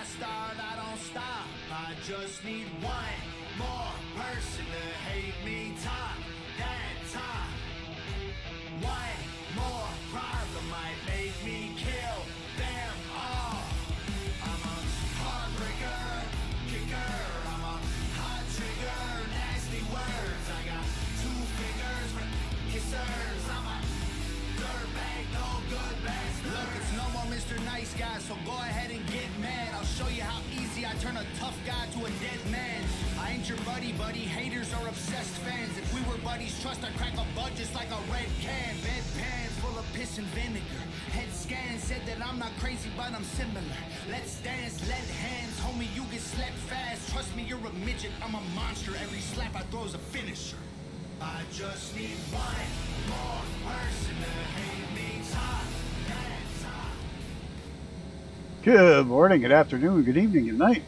I start, I don't stop. I just need one more person to hate me top that top. One more problem might make me kill them all. I'm a heartbreaker, kicker. I'm a hot trigger, nasty words. I got 2 fingers for kissers. I'm a dirtbag, no good bastard. Look, it's no more Mr. Nice Guy, so go ahead and get mad. I'll show you how easy I turn a tough guy to a dead man. I ain't your buddy, haters are obsessed fans. If we were buddies, trust I'd crack a bud just like a red can. Bedpans full of piss and vinegar. Head scan said that I'm not crazy, but I'm similar. Let's dance, let hands, homie, you get slapped fast. Trust me, you're a midget, I'm a monster. Every slap I throw is a finisher. I just need one more person to hate me top that top. Good morning, good afternoon, good evening, good night.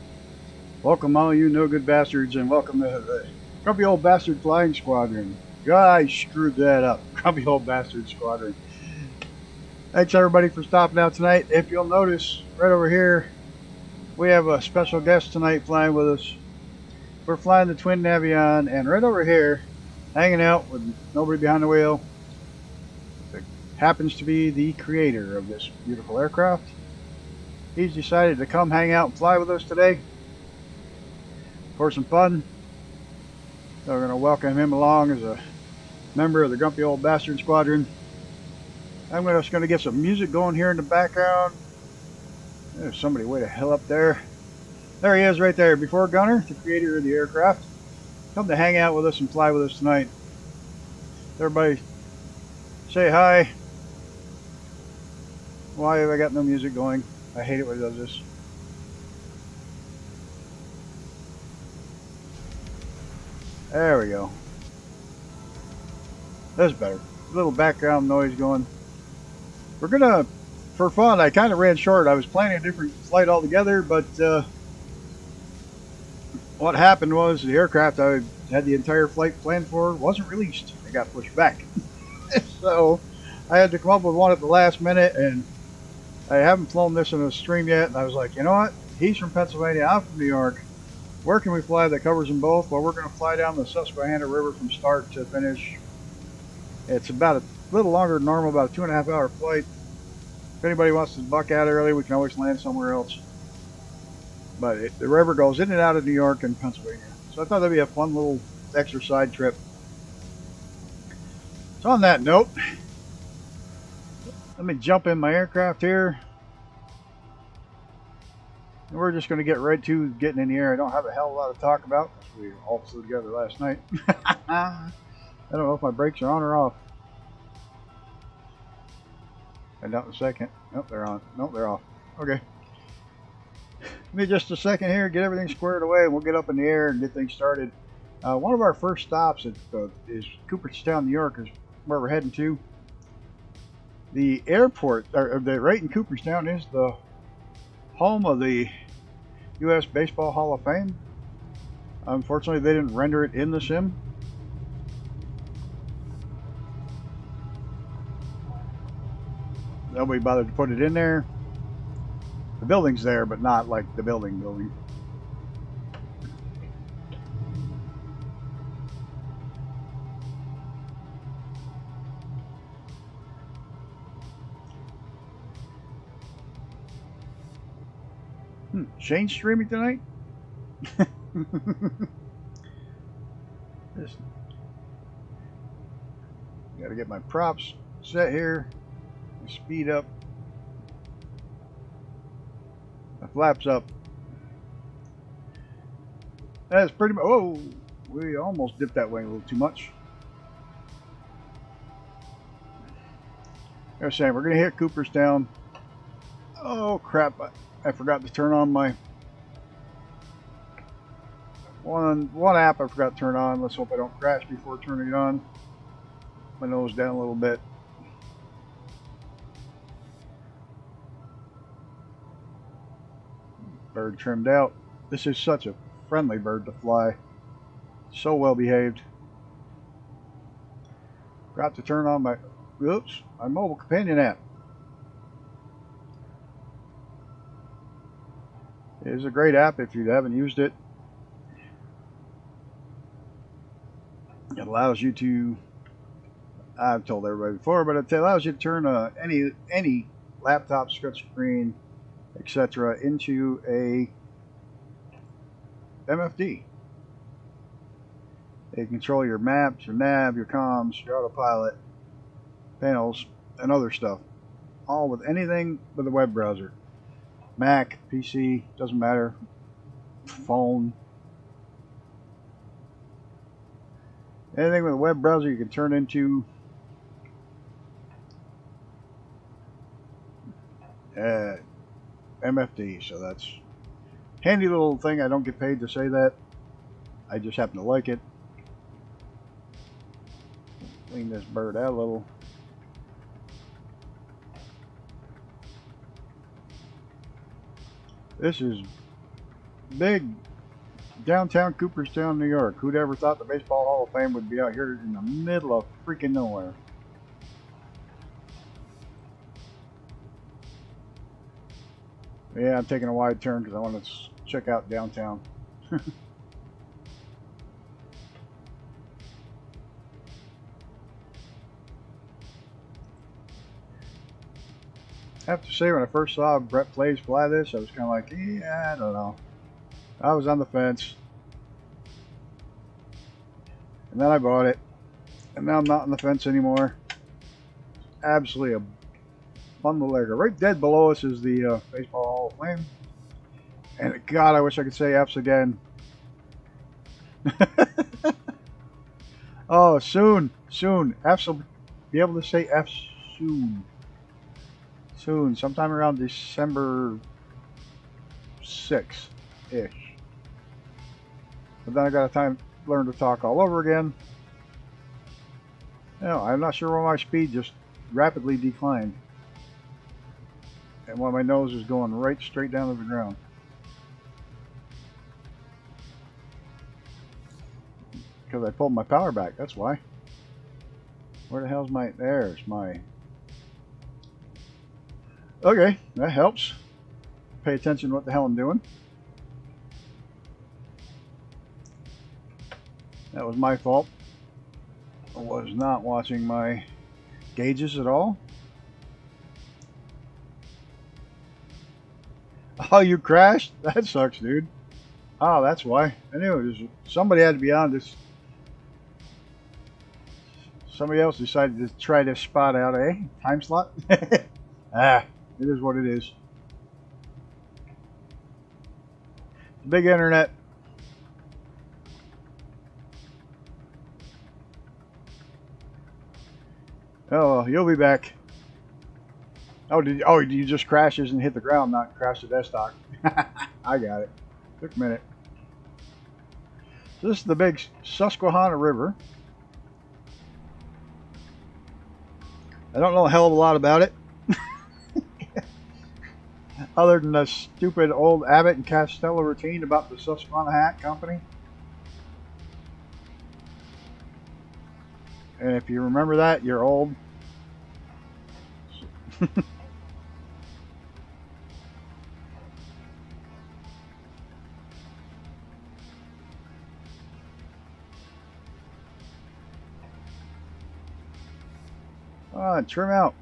Welcome all you no good bastards, and welcome to the Grumpy Old Bastard Flying Squadron. I screwed that up. Grumpy Old Bastard Squadron. Thanks everybody for stopping out tonight. If you'll notice, right over here, we have a special guest tonight flying with us. We're flying the twin Navion, and right over here, hanging out with nobody behind the wheel, that happens to be the creator of this beautiful aircraft. He's decided to come hang out and fly with us today for some fun. So we're going to welcome him along as a member of the Grumpy Old Bastard Squadron. I'm just going to get some music going here in the background. There's somebody way the hell up there. There he is right there. Before Gunner, the creator of the aircraft, come to hang out with us and fly with us tonight. Everybody say hi. Why have I got no music going? I hate it when it does this. There we go. That's better. A little background noise going. We're gonna, for fun, I kind of ran short. I was planning a different flight altogether, but what happened was the aircraft I had the entire flight planned for wasn't released. It got pushed back. So I had to come up with one at the last minute, and I haven't flown this in a stream yet, and I was like, you know what? He's from Pennsylvania, I'm from New York. Where can we fly that covers them both? Well, we're going to fly down the Susquehanna River from start to finish. It's about a little longer than normal, about a 2.5 hour flight. If anybody wants to buck out early, we can always land somewhere else. But the river goes in and out of New York and Pennsylvania. So I thought that'd be a fun little extra side trip. So on that note, let me jump in my aircraft here. And we're just going to get right to getting in the air. I don't have a hell of a lot to talk about. We all flew together last night. I don't know if my brakes are on or off. Find out in a second. Nope, they're on. Nope, they're off. Okay. Give me just a second here, get everything squared away, and we'll get up in the air and get things started. One of our first stops is Cooperstown, New York, is where we're heading to. The airport, right in Cooperstown, is the home of the U.S. Baseball Hall of Fame. Unfortunately, they didn't render it in the sim. Nobody bothered to put it in there. The building's there, but not like the building. Shane's streaming tonight? Just gotta get my props set here. Speed up. My flaps up. That's pretty much. Oh, we almost dipped that wing a little too much. I was saying we're gonna hit Cooperstown. Oh crap! I forgot to turn on my one app. I forgot to turn on. Let's hope I don't crash before turning it on. My nose down a little bit. Bird trimmed out. This is such a friendly bird to fly. So well behaved. Forgot to turn on my mobile companion app. It's a great app if you haven't used it. It allows you to, I've told everybody before, but it allows you to turn any laptop, screen, etc. into a MFD. You control your maps, your nav, your comms, your autopilot, panels, and other stuff. All with anything with a web browser. Mac, PC, doesn't matter. Phone. Anything with a web browser you can turn into MFD. So that's a handy little thing. I don't get paid to say that. I just happen to like it. Clean this bird out a little. This is big downtown Cooperstown, New York. Who'd ever thought the Baseball Hall of Fame would be out here in the middle of freaking nowhere? Yeah, I'm taking a wide turn because I want to check out downtown. I have to say, when I first saw Brett Plays fly this, I was kind of like, yeah, I don't know. I was on the fence. And then I bought it. And now I'm not on the fence anymore. Absolutely a bundle of liquor. Right dead below us is the Baseball Hall of Fame. And God, I wish I could say F's again. Oh, soon. F's will be able to say F soon. Sometime around December 6th-ish. But then I got to learn to talk all over again. No, I'm not sure why my speed just rapidly declined. And why my nose is going right straight down to the ground. Because I pulled my power back, that's why. Where the hell's my... There's my... Okay, that helps. Pay attention to what the hell I'm doing. That was my fault. I was not watching my gauges at all. Oh, you crashed? That sucks, dude. Oh, that's why. I knew it was, somebody had to be on this. Somebody else decided to try this spot out, eh? Time slot? Ah, it is what it is. Big internet. Oh, you'll be back. Oh, did you just crash this and hit the ground, not crash the desktop? I got it. Took a minute. So this is the big Susquehanna River. I don't know a hell of a lot about it. Other than the stupid old Abbott and Costello routine about the Susquehanna Hat Company. And if you remember that, you're old. Ah, trim out.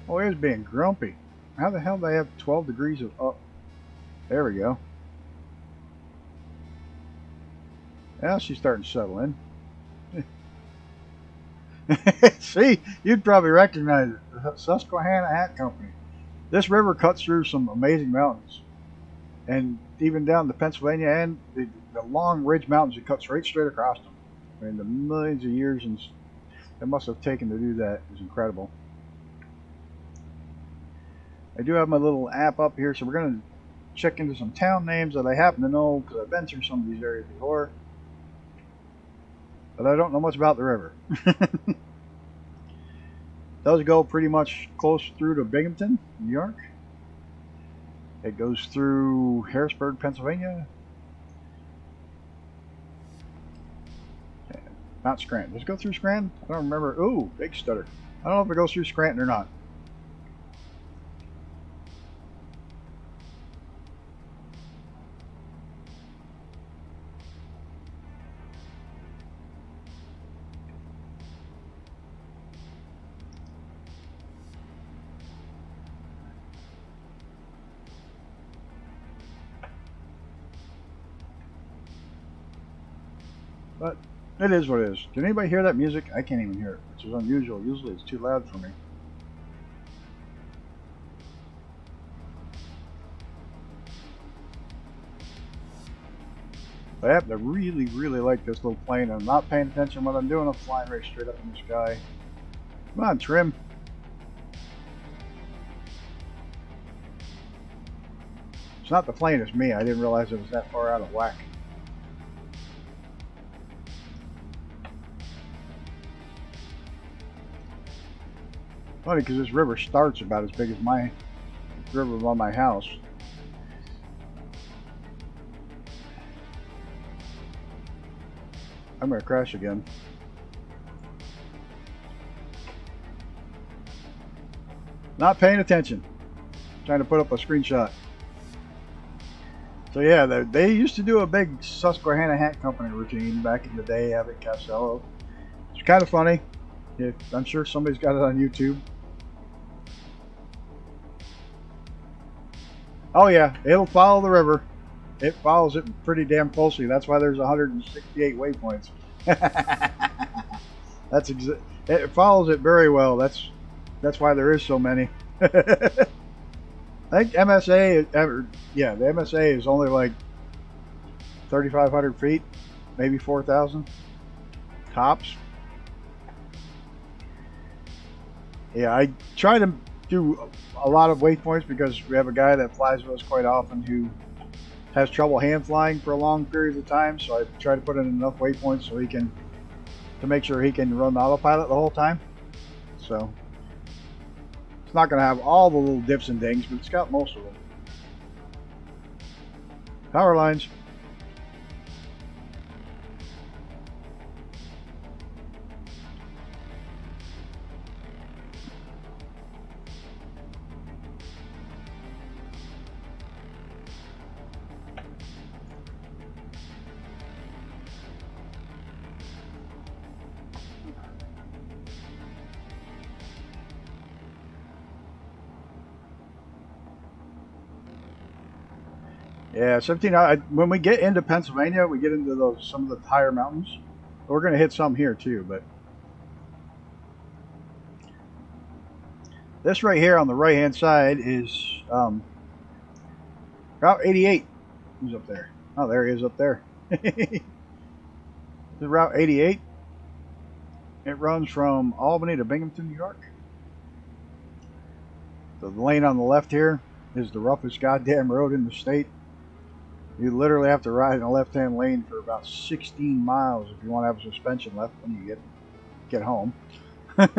Oh, he's being grumpy. How the hell do they have 12 degrees of... Oh, there we go. Now she's starting to settle in. See, you'd probably recognize it. The Susquehanna Hat Company. This river cuts through some amazing mountains. And even down to Pennsylvania and the long ridge mountains, it cuts right straight across them. I mean, the millions of years it must have taken to do that is incredible. I do have my little app up here, so we're going to check into some town names that I happen to know because I've been through some of these areas before. But I don't know much about the river. It does go pretty much close through to Binghamton, New York. It goes through Harrisburg, Pennsylvania. Not Scranton. Does it go through Scranton? I don't remember. Ooh, big stutter. I don't know if it goes through Scranton or not. But it is what it is. Can anybody hear that music? I can't even hear it, which is unusual. Usually it's too loud for me. I happen to really, really like this little plane. I'm not paying attention to what I'm doing. I'm flying right straight up in the sky. Come on, trim. It's not the plane, it's me. I didn't realize it was that far out of whack. Funny, because this river starts about as big as my river by my house. I'm going to crash again. Not paying attention. Trying to put up a screenshot. So yeah, they used to do a big Susquehanna hat company routine back in the day, Abbott Costello. It's kind of funny. I'm sure somebody's got it on YouTube. Oh yeah, it'll follow the river. It follows it pretty damn closely. That's why there's 168 waypoints. It follows it very well. That's why there is so many. I think MSA, the MSA is only like 3,500 feet, maybe 4,000 tops. Yeah, I try to do a lot of waypoints because we have a guy that flies with us quite often who has trouble hand flying for a long period of time. So I try to put in enough waypoints so to make sure he can run the autopilot the whole time. So it's not going to have all the little dips and dings, but it's got most of them. Power lines. Yeah, 17. When we get into Pennsylvania, we get into some of the higher mountains. We're going to hit some here too, but this right here on the right-hand side is Route 88. Who's up there? Oh, there he is up there. This is Route 88. It runs from Albany to Binghamton, New York. The lane on the left here is the roughest goddamn road in the state. You literally have to ride in a left-hand lane for about 16 miles if you want to have a suspension left when you get home. And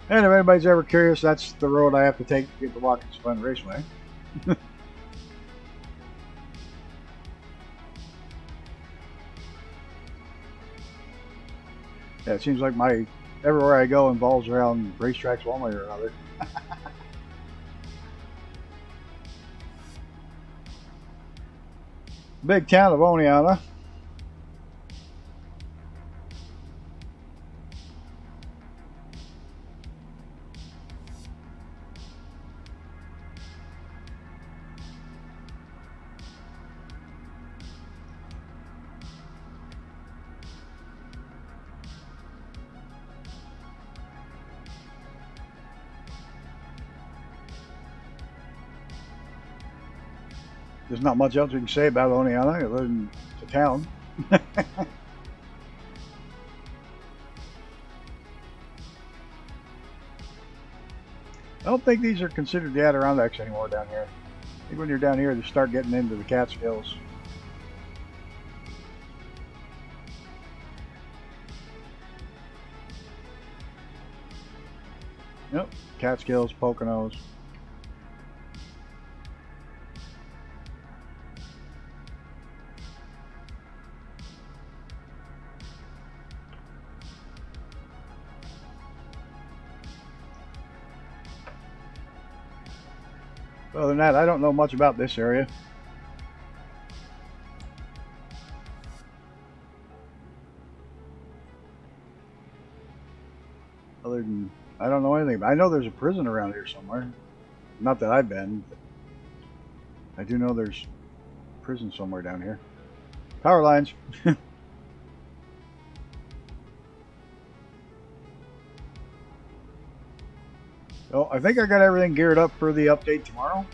if anybody's ever curious, that's the road I have to take to get to Watkins Glen Raceway. Yeah, it seems like everywhere I go involves around racetracks one way or another. Big town of Oneonta. There's not much else we can say about Oneonta other than it's a town. I don't think these are considered the Adirondacks anymore down here. I think when you're down here, you start getting into the Catskills. Yep, Catskills, Poconos. Other than that, I don't know much about this area. Other than, I don't know anything. I know there's a prison around here somewhere. Not that I've been. But I do know there's prison somewhere down here. Power lines. Well, I think I got everything geared up for the update tomorrow.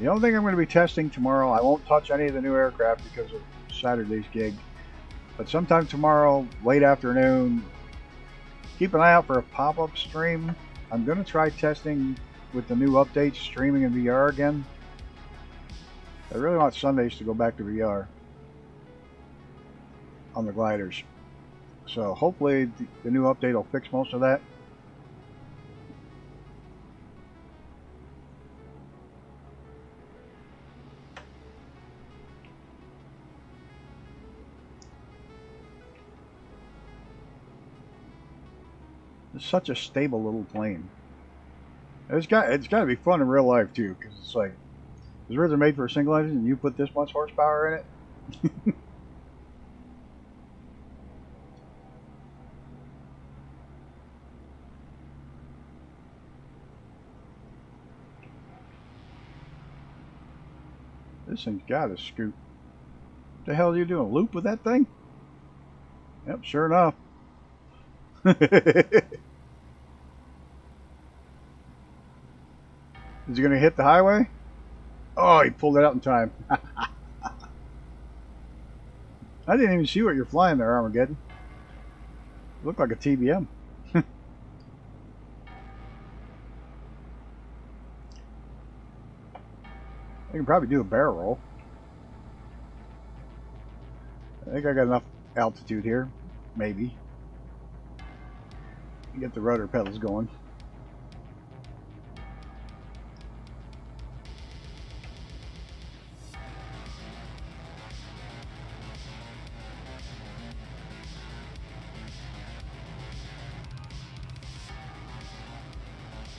The only thing I'm going to be testing tomorrow, I won't touch any of the new aircraft because of Saturday's gig. But sometime tomorrow, late afternoon, keep an eye out for a pop-up stream. I'm going to try testing with the new updates, streaming in VR again. I really want Sundays to go back to VR on the gliders. So hopefully the new update will fix most of that. It's such a stable little plane. It's got to be fun in real life too, because it's like those birds are made for a single engine, and you put this much horsepower in it. This thing's got a scoop. What the hell are you doing? A loop with that thing? Yep, sure enough. Is he going to hit the highway? Oh, he pulled it out in time. I didn't even see what you're flying there, Armageddon. It looked like a TBM. I can probably do a barrel roll. I think I got enough altitude here. Maybe. Get the rudder pedals going.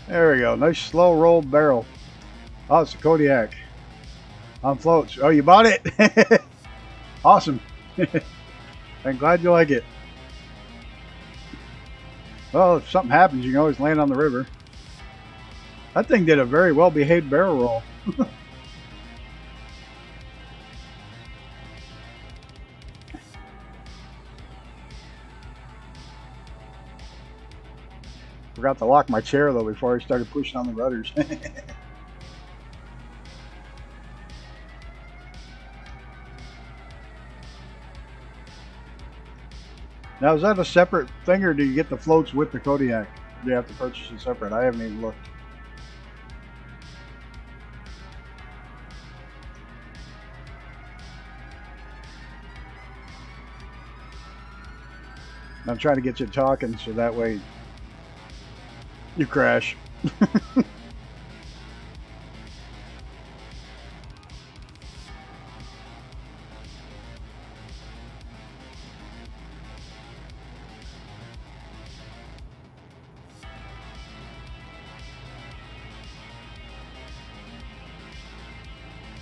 There we go. Nice slow roll barrel. Oh, it's a Kodiak. On floats. Oh, you bought it? Awesome. I'm glad you like it. Well, if something happens, you can always land on the river. That thing did a very well-behaved barrel roll. Forgot to lock my chair, though, before I started pushing on the rudders. Now, is that a separate thing, or do you get the floats with the Kodiak? Do you have to purchase it separate? I haven't even looked. I'm trying to get you talking so that way you crash.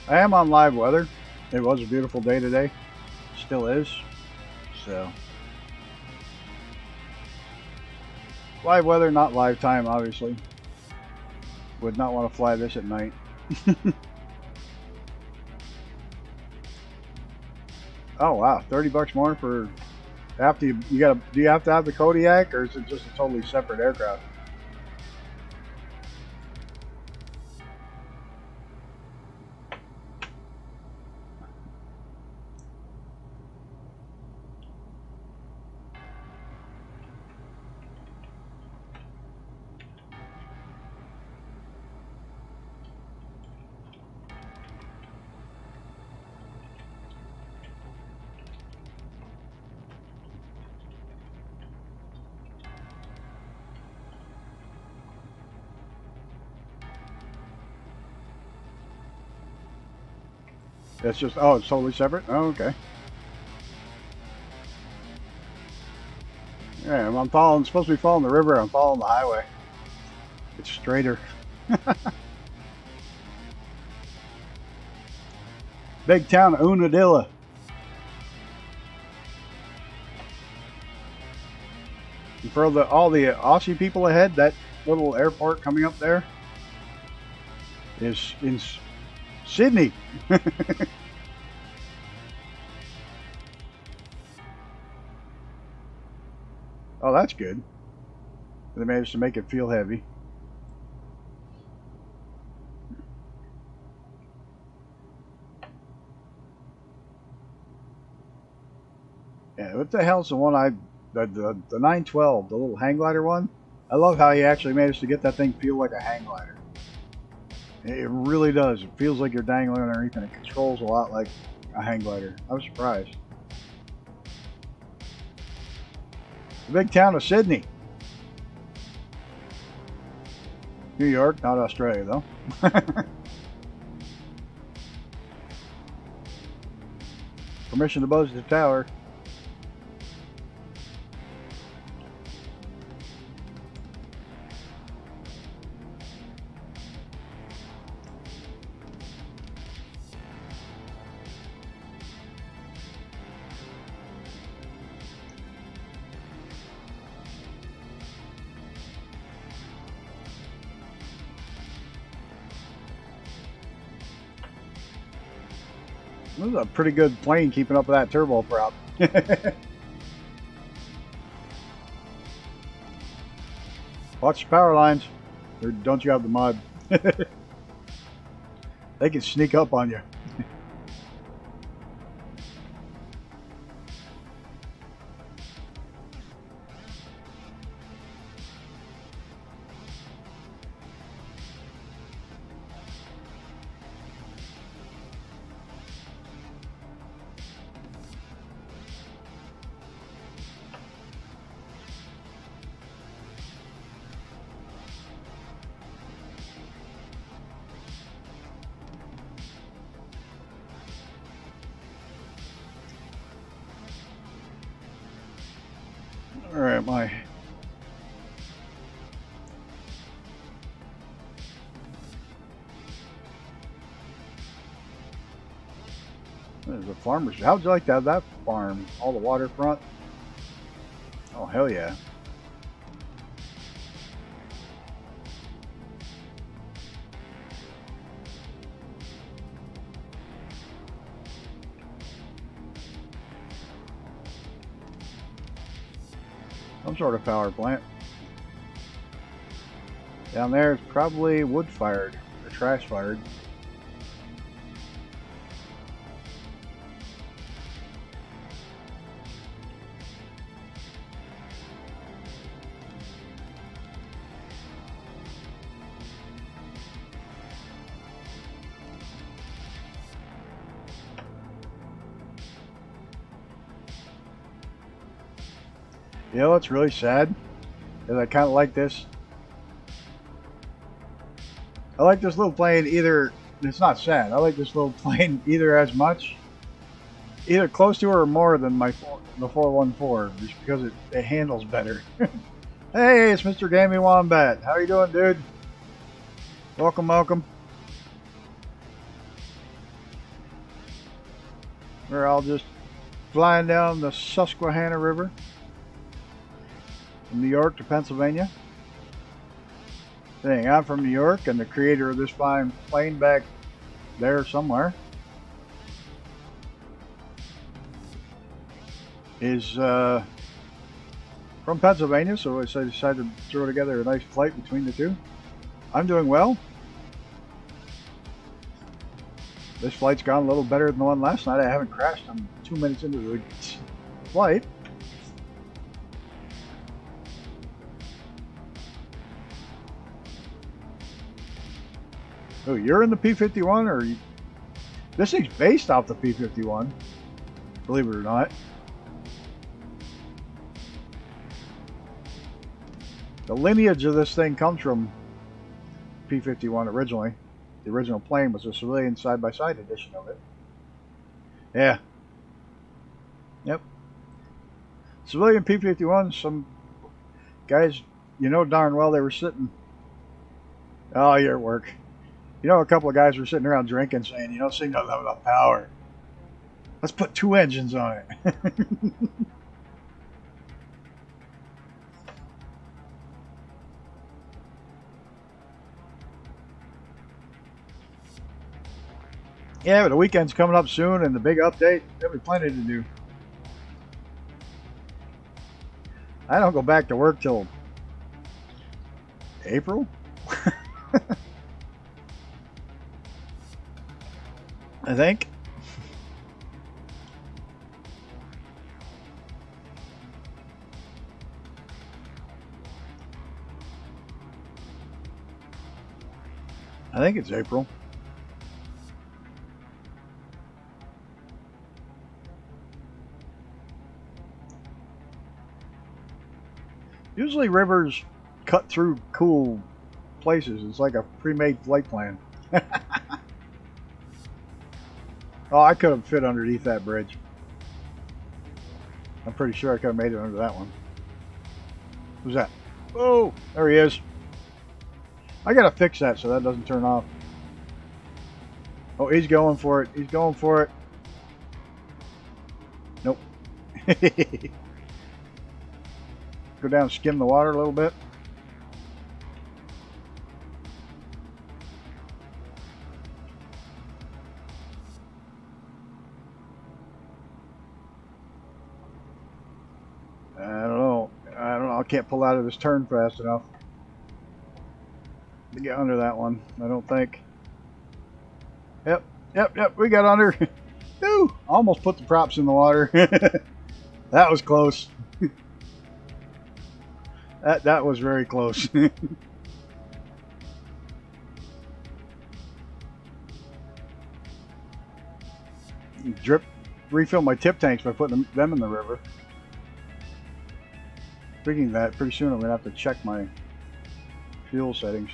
I am on live weather. It was a beautiful day today. Still is. So live weather, not live time, obviously. Would not want to fly this at night. Oh wow, $30 more for after do you have to have the Kodiak, or is it just a totally separate aircraft? That's just, oh, it's totally separate? Oh, okay. Yeah, I'm following, supposed to be following the river, I'm following the highway. It's straighter. Big town of Unadilla. And for all the Aussie people ahead, that little airport coming up there, is in Sydney. Oh, that's good. They managed to make it feel heavy. Yeah, what the hell's the one the 912, the little hang glider one? I love how he actually managed to get that thing feel like a hang glider. It really does. It feels like you're dangling underneath, and it controls a lot like a hang glider. I was surprised. The big town of Sydney. New York, not Australia though. Permission to buzz the tower. This is a pretty good plane keeping up with that turboprop. Watch the power lines, or don't you have the mod? They can sneak up on you. Alright, there's a farmer's. How'd you like to have that farm? All the waterfront? Oh, hell yeah. Some sort of power plant. Down there is probably wood fired or trash fired. You know what's really sad is I kind of like this. I like this little plane either. It's not sad. I like this little plane either as much, either close to or more than the 414, just because it handles better. Hey, it's Mr. Gammy Wombat. How you doing, dude? Welcome, welcome. We're all just flying down the Susquehanna River from New York to Pennsylvania. Dang, I'm from New York, and the creator of this fine plane back there somewhere is from Pennsylvania, so I decided to throw together a nice flight between the two. I'm doing well. This flight's gone a little better than the one last night. I haven't crashed. I'm 2 minutes into the flight. Oh, you're in the P-51, or this thing's based off the P-51, believe it or not. The lineage of this thing comes from P-51 originally. The original plane was a civilian side-by-side edition of it. Yeah. Yep. Civilian P-51, some guys, you know darn well they were sitting. Oh, you're at work. You know, a couple of guys were sitting around drinking saying, you know, this thing doesn't have enough power. Let's put 2 engines on it. Yeah, but the weekend's coming up soon, and the big update. There'll be plenty to do. I don't go back to work till April. I think. I think it's April. Usually rivers cut through cool places. It's like a pre-made flight plan. Oh, I could have fit underneath that bridge. I'm pretty sure I could have made it under that one. Who's that? Oh, there he is. I gotta fix that so that doesn't turn off. Oh, he's going for it. He's going for it. Nope. Go down and skim the water a little bit. I don't know. I can't pull out of this turn fast enough to get under that one, I don't think. Yep, we got under. Ooh, almost put the props in the water. That was close. That was very close. Refill my tip tanks by putting them in the river. Speaking of that, pretty soon I'm gonna have to check my fuel settings.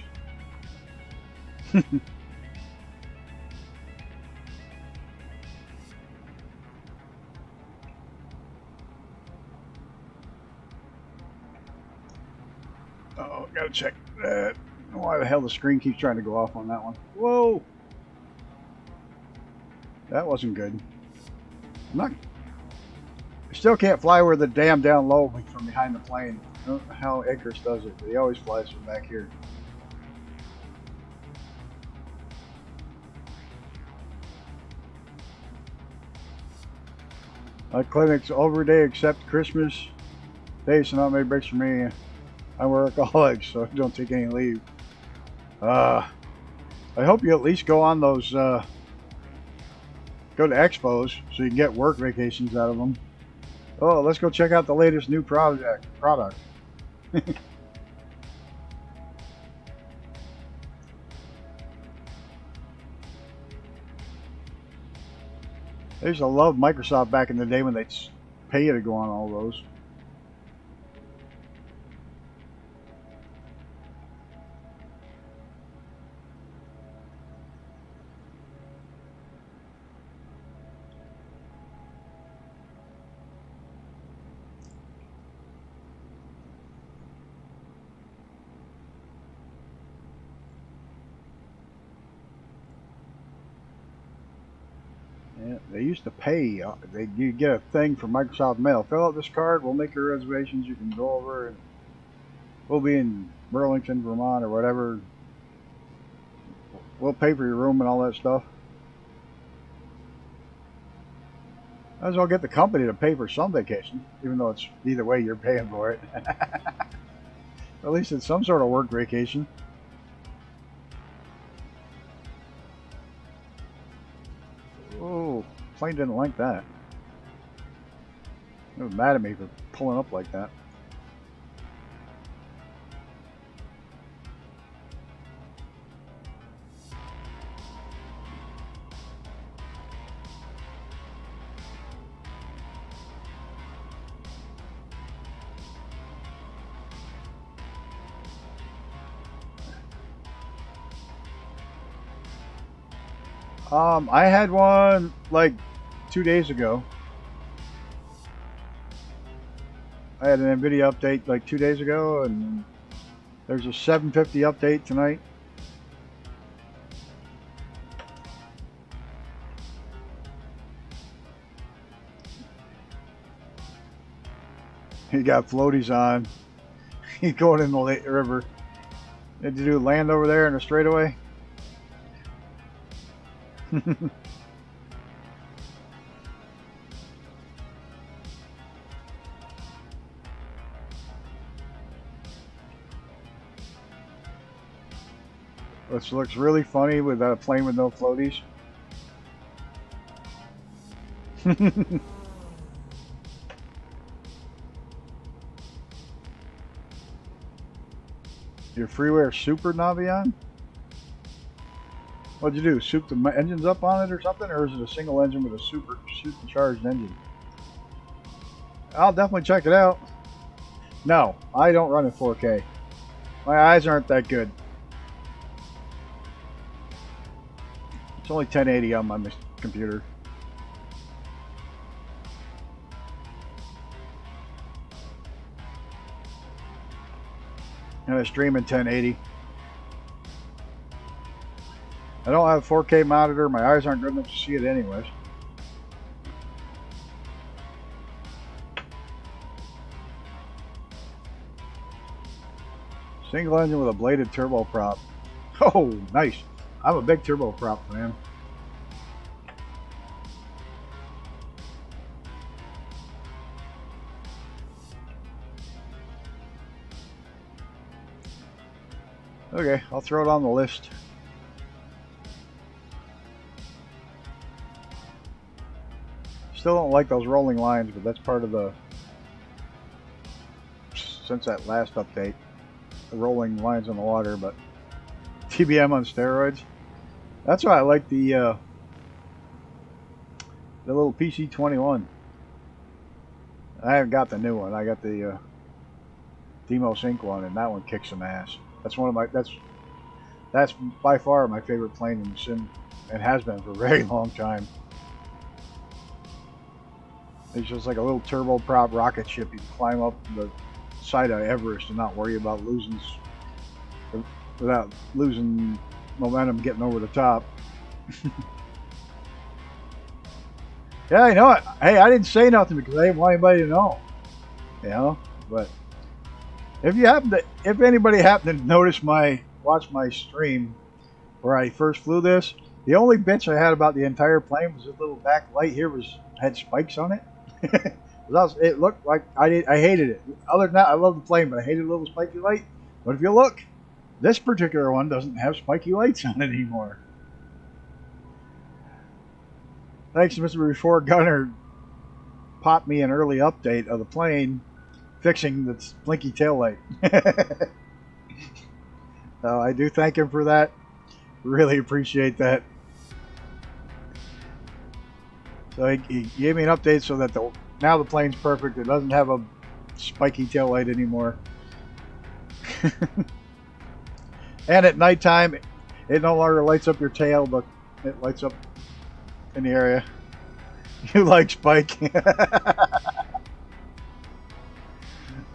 Oh, gotta check that. Why the hell the screen keeps trying to go off on that one? Whoa! That wasn't good. I still can't fly where the damn down low from behind the plane. I don't know how Icarus does it, but he always flies from back here. My clinic's over day except Christmas Day, so not many breaks for me. I'm a workaholic, so I don't take any leave. I hope you at least go on those, go to expos so you can get work vacations out of them. Oh, let's go check out the latest new product. I used to love Microsoft back in the day when they'd pay you to go on all those. Yeah, they used to pay. You get a thing from Microsoft Mail. Fill out this card. We'll make your reservations. You can go over, and we'll be in Burlington, Vermont, or whatever. We'll pay for your room and all that stuff. Might as well get the company to pay for some vacation, even though it's either way you're paying for it. At least it's some sort of work vacation. Oh, plane didn't like that. It was mad at me for pulling up like that. I had one like 2 days ago. I had an NVIDIA update like 2 days ago, and there's a 750 update tonight. He got floaties on. He's going in the river. Did you do land over there in a straightaway? which looks really funny with a plane with no floaties. Your freeware super Navion? What'd you do? Soup the engines up on it or something? Or is it a single engine with a supercharged engine? I'll definitely check it out. No, I don't run in 4K. My eyes aren't that good. It's only 1080 on my computer. And I stream in 1080. I don't have a 4K monitor. My eyes aren't good enough to see it anyways. Single engine with a bladed turboprop. Oh, nice. I'm a big turboprop fan. Okay, I'll throw it on the list. Still don't like those rolling lines, but that's part of the... since that last update. The rolling lines on the water, but... TBM on steroids. That's why I like the little PC-21. I haven't got the new one. I got the Demos Inc. one, and that one kicks some ass. That's one of my... That's by far my favorite plane in the sim. It has been for a very long time. It's just like a little turboprop rocket ship. You can climb up the side of Everest and not worry about losing momentum getting over the top. Yeah, I know it. Hey, I didn't say nothing because I didn't want anybody to know. You know, but if anybody happened to watch my stream where I first flew this, the only bitch I had about the entire plane was this little back light here had spikes on it. It looked like I hated it. Other than that, I love the plane, but I hated a little spiky light. But if you look, this particular one doesn't have spiky lights on it anymore. Thanks to Mr. Before Gunner popped me an early update of the plane fixing the blinky tail light. So I do thank him for that. Really appreciate that. So he gave me an update so that now the plane's perfect. It doesn't have a spiky tail light anymore. And at nighttime, it no longer lights up your tail, but it lights up in the area. You like Spike.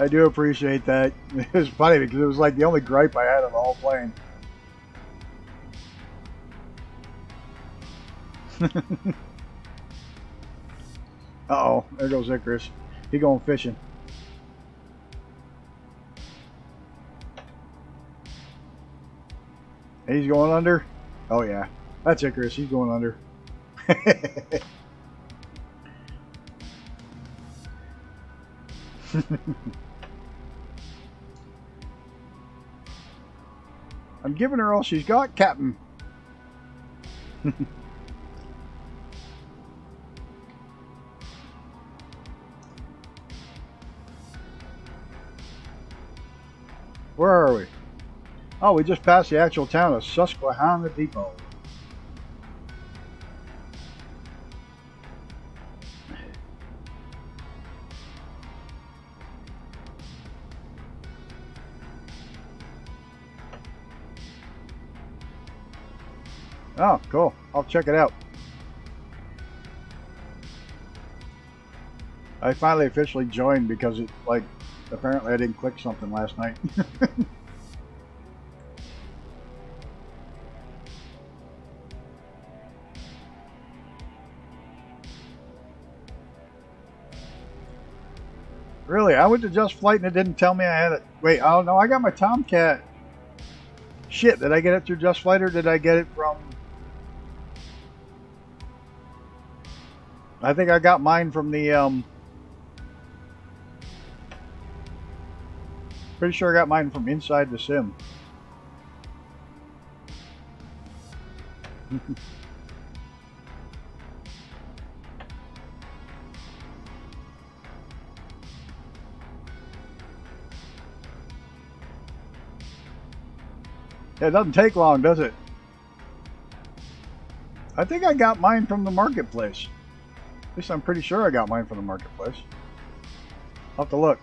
I do appreciate that. It was funny because it was like the only gripe I had of the whole plane. Uh-oh, there goes Icarus. He going fishing. He's going under? Oh yeah, that's Icarus. He's going under. I'm giving her all she's got, Captain. Where are we? Oh, we just passed the actual town of Susquehanna Depot. Oh, cool. I'll check it out. I finally officially joined because it, like, apparently I didn't click something last night. Really? I went to Just Flight and it didn't tell me I had it. Wait, oh no, I got my Tomcat. Shit, did I get it through Just Flight or did I get it from... I think I got mine from the, pretty sure I got mine from inside the sim. It doesn't take long, does it? I think I got mine from the marketplace. At least I'm pretty sure I got mine from the marketplace. I'll have to look.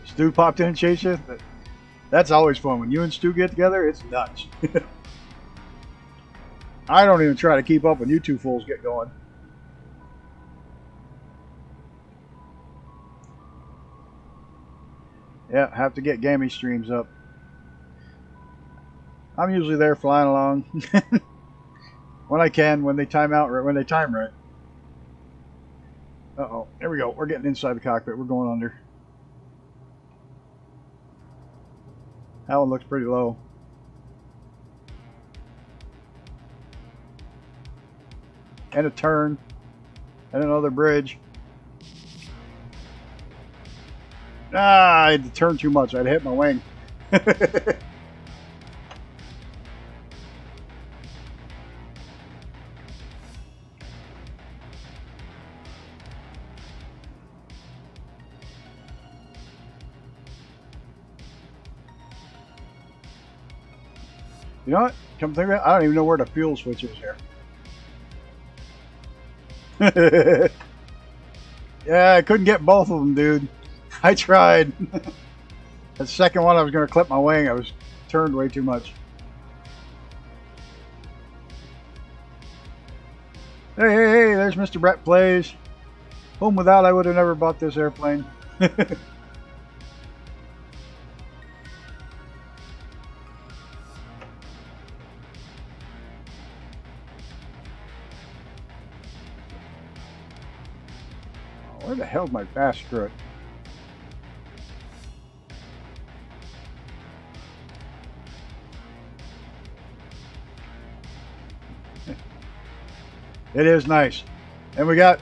Stu popped in and chased you? That's always fun. When you and Stu get together, it's nuts. I don't even try to keep up when you two fools get going. Yeah, have to get gammy streams up. I'm usually there flying along when I can, when they time out, when they time right. Uh-oh, there we go. We're getting inside the cockpit. We're going under. That one looks pretty low. And a turn. And another bridge. Ah, I had to turn too much. I'd hit my wing. You know what? Come think of it, I don't even know where the fuel switch is here. Yeah, I couldn't get both of them, dude. I tried. The second one, I was going to clip my wing. I was turned way too much. Hey, hey, hey, there's Mr. Brett Plays. Whom without I would have never bought this airplane. Where the hell's my bass strut? It is nice. And we got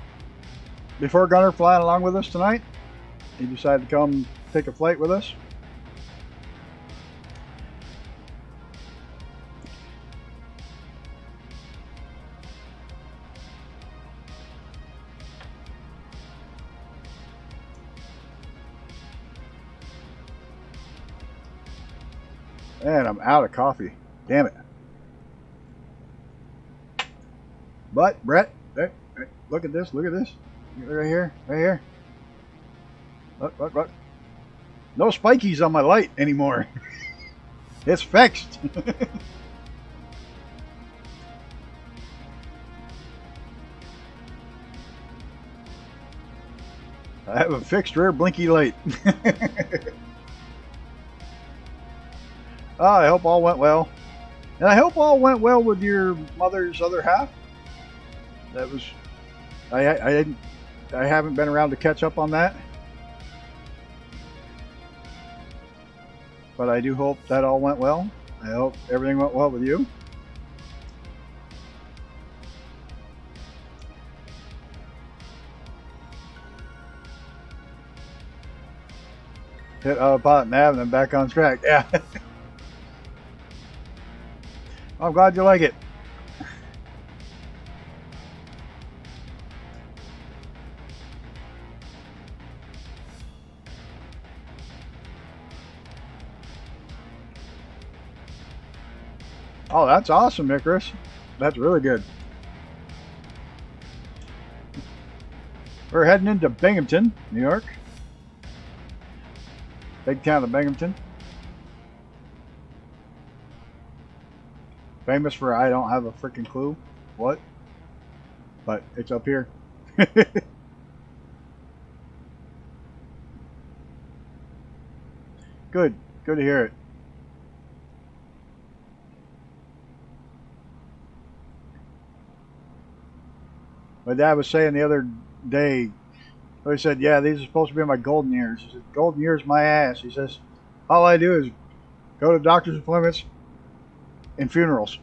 Before Gunner flying along with us tonight. He decided to come take a flight with us. And I'm out of coffee. Damn it. But, Brett, hey, look at this. Look at this. Right here. Right here. Look. No spikies on my light anymore. It's fixed. I have a fixed rear blinky light. Oh, I hope all went well. And I hope all went well with your mother's other half. That was... I haven't been around to catch up on that. But I do hope that all went well. I hope everything went well with you. Hit autopilot nav and then back on track. Yeah. I'm glad you like it. Oh, that's awesome, Icarus. That's really good. We're heading into Binghamton, New York. Big town of Binghamton. Famous for I don't have a freaking clue what, but it's up here. Good to hear it. My dad was saying the other day, he said, yeah, these are supposed to be my golden years. He said, golden years my ass. He says, all I do is go to doctor's appointments and funerals.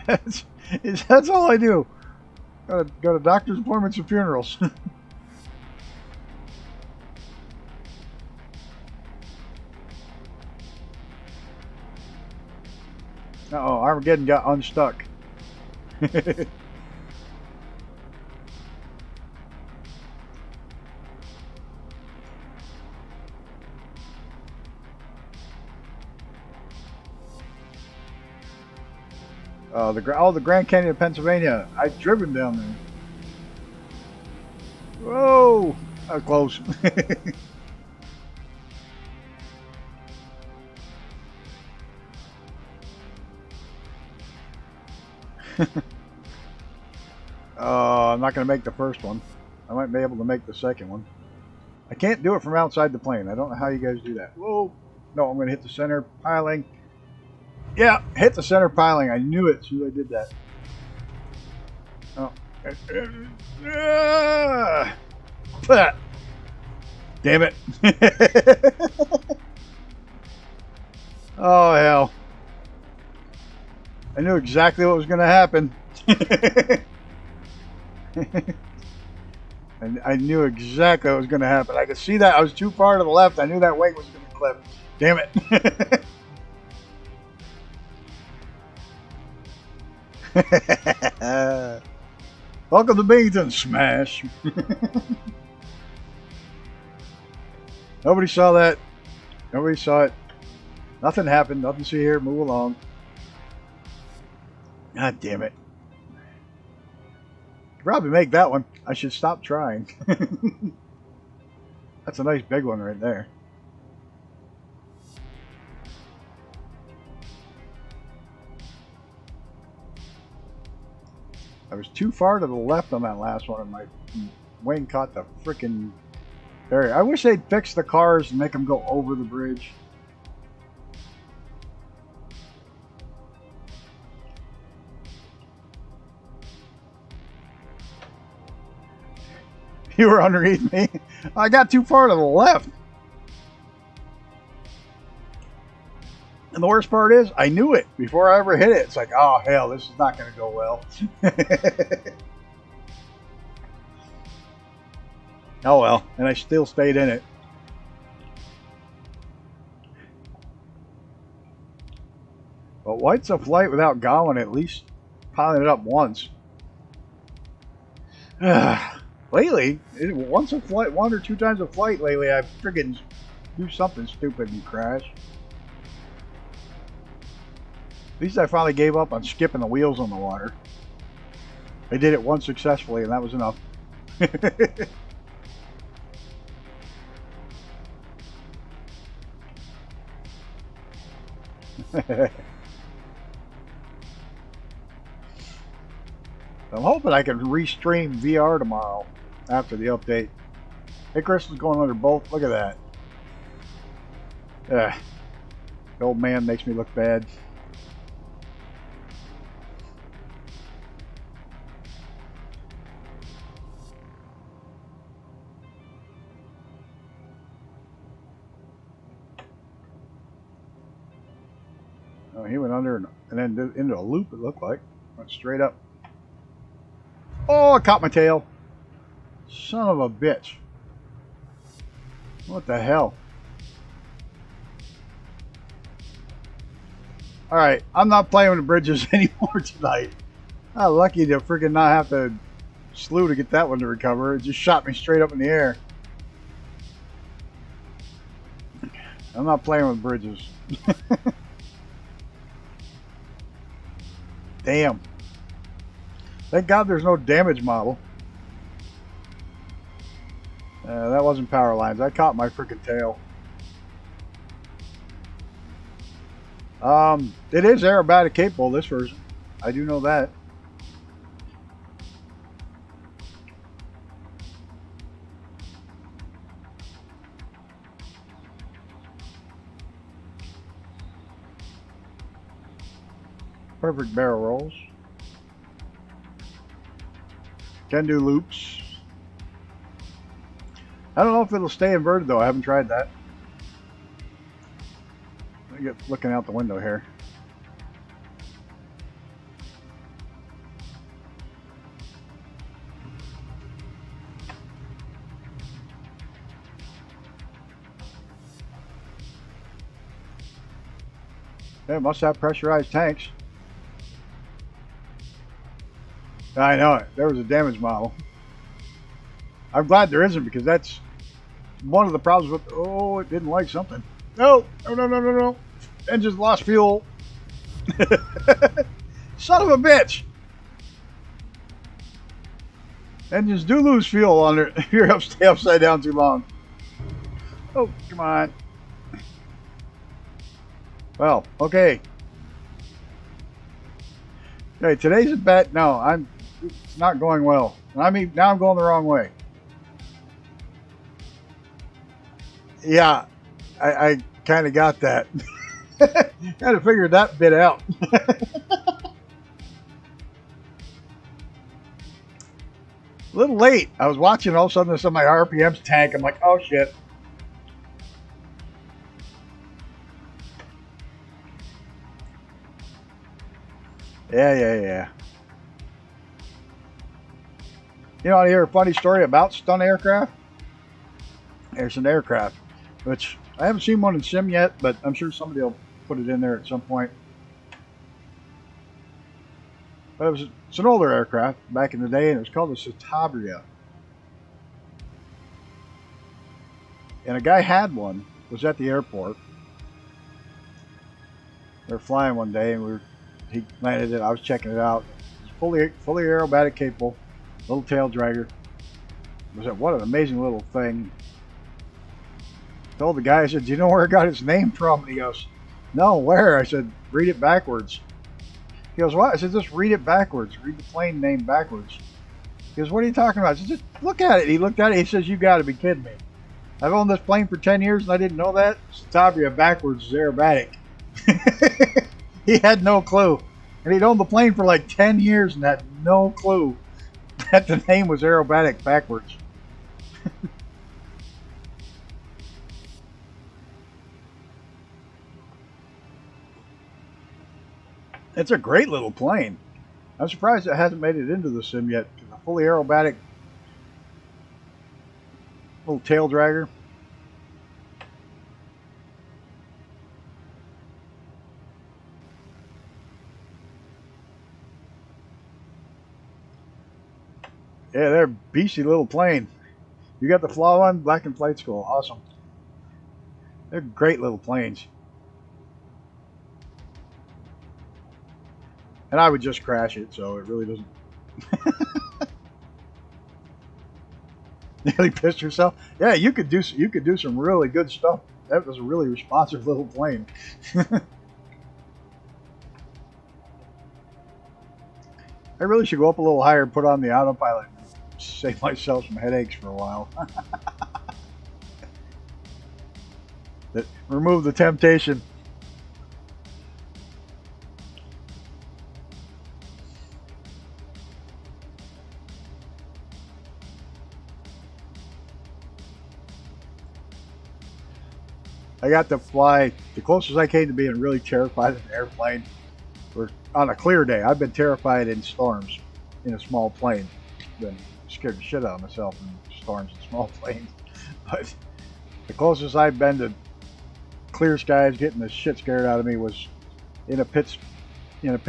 That's all I do. Go to doctor's appointments and funerals. Uh-oh, Armageddon got unstuck. The Grand Canyon of Pennsylvania. I've driven down there. Whoa! That was close. I'm not going to make the first one. I might be able to make the second one. I can't do it from outside the plane. I don't know how you guys do that. Whoa! No, I'm going to hit the center piling. Yeah, hit the center piling. I knew it as soon as I did that. Oh. Damn it. Oh, hell. I knew exactly what was going to happen. And I knew exactly what was going to happen. I could see that. I was too far to the left. I knew that wing was going to clip. Damn it. Welcome to Binghamton, smash. Nobody saw that. Nobody saw it. Nothing happened. Nothing to see here. Move along. God damn it. Probably make that one. I should stop trying. That's a nice big one right there. I was too far to the left on that last one, and my wing caught the freaking barrier. I wish they'd fix the cars and make them go over the bridge. You were underneath me. I got too far to the left. And the worst part is, I knew it before I ever hit it. It's like, oh, hell, this is not going to go well. Oh, well. And I still stayed in it. But White's a flight without Gowan at least piling it up once. Lately, once a flight, one or two times a flight lately, I've friggin' do something stupid and crash. At least I finally gave up on skipping the wheels on the water. I did it once successfully, and that was enough. I'm hoping I can restream VR tomorrow after the update. Hey, Chris is going under both. Look at that. The old man makes me look bad. Oh, he went under and then into a loop, it looked like. Went straight up. Oh, I caught my tail. Son of a bitch. What the hell? Alright, I'm not playing with the bridges anymore tonight. I'm lucky to freaking not have to slew to get that one to recover. It just shot me straight up in the air. I'm not playing with bridges. Damn. Thank God there's no damage model. That wasn't power lines. I caught my freaking tail. It is aerobatic capable, this version. I do know that. Perfect barrel rolls. Can do loops. I don't know if it'll stay inverted though. I haven't tried that. Let me get looking out the window here. Yeah, it must have pressurized tanks. I know it. There was a damage model. I'm glad there isn't, because that's one of the problems with. Oh, it didn't like something. No, no, no, no, no, no. Engines lost fuel. Son of a bitch. Engines do lose fuel under if you're stay upside down too long. Oh, come on. Well, okay. Okay, today's a bet. No, it's not going well. I mean, now I'm going the wrong way. Yeah, I kind of got that. Kind of figured that bit out. A little late. I was watching, all of a sudden some of my RPMs tank. I'm like, oh shit. Yeah. You know, I hear a funny story about stunt aircraft. There's an aircraft, which I haven't seen one in sim yet, but I'm sure somebody will put it in there at some point. But it's an older aircraft back in the day, and it was called the Citabria. And a guy had one, was at the airport. We were flying one day, and he landed it. I was checking it out. It was fully aerobatic capable, little tail dragger. What an amazing little thing. Told the guy, I said, do you know where it got its name from? And he goes, no, where? I said, read it backwards. He goes, what? I said, just read it backwards. Read the plane name backwards. He goes, what are you talking about? I said, just look at it. He looked at it. He says, you got to be kidding me. I've owned this plane for 10 years and I didn't know that. Citabria backwards is aerobatic. He had no clue. And he'd owned the plane for like 10 years and had no clue that the name was aerobatic backwards. It's a great little plane. I'm surprised it hasn't made it into the sim yet. A fully aerobatic little tail dragger. Yeah, they're a beastly little plane. You got the flaw one, black and flight school. Awesome. They're great little planes. And I would just crash it, so it really doesn't. Nearly pissed yourself. Yeah, you could do some really good stuff. That was a really responsive little plane. I really should go up a little higher and put on the autopilot and save myself some headaches for a while. Remove the temptation. I got to fly, the closest I came to being really terrified of an airplane was on a clear day. I've been terrified in storms in a small plane. Been scared the shit out of myself in storms in small planes. But the closest I've been to clear skies getting the shit scared out of me was in a Pitts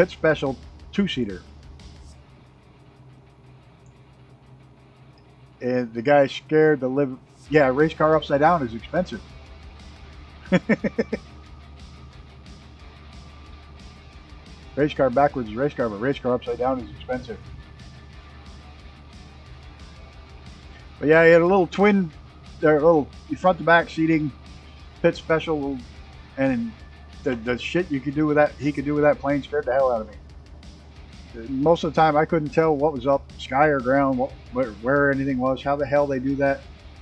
Special 2-seater. And the guy scared to live. Yeah, a race car upside down is expensive. Race car backwards is race car, but race car upside down is expensive. But yeah, he had a little twin, little front to back seating, Pitts Special, and the shit you could do with that, he could do with that plane scared the hell out of me. Most of the time, I couldn't tell what was up, sky or ground, where anything was, how the hell they do that.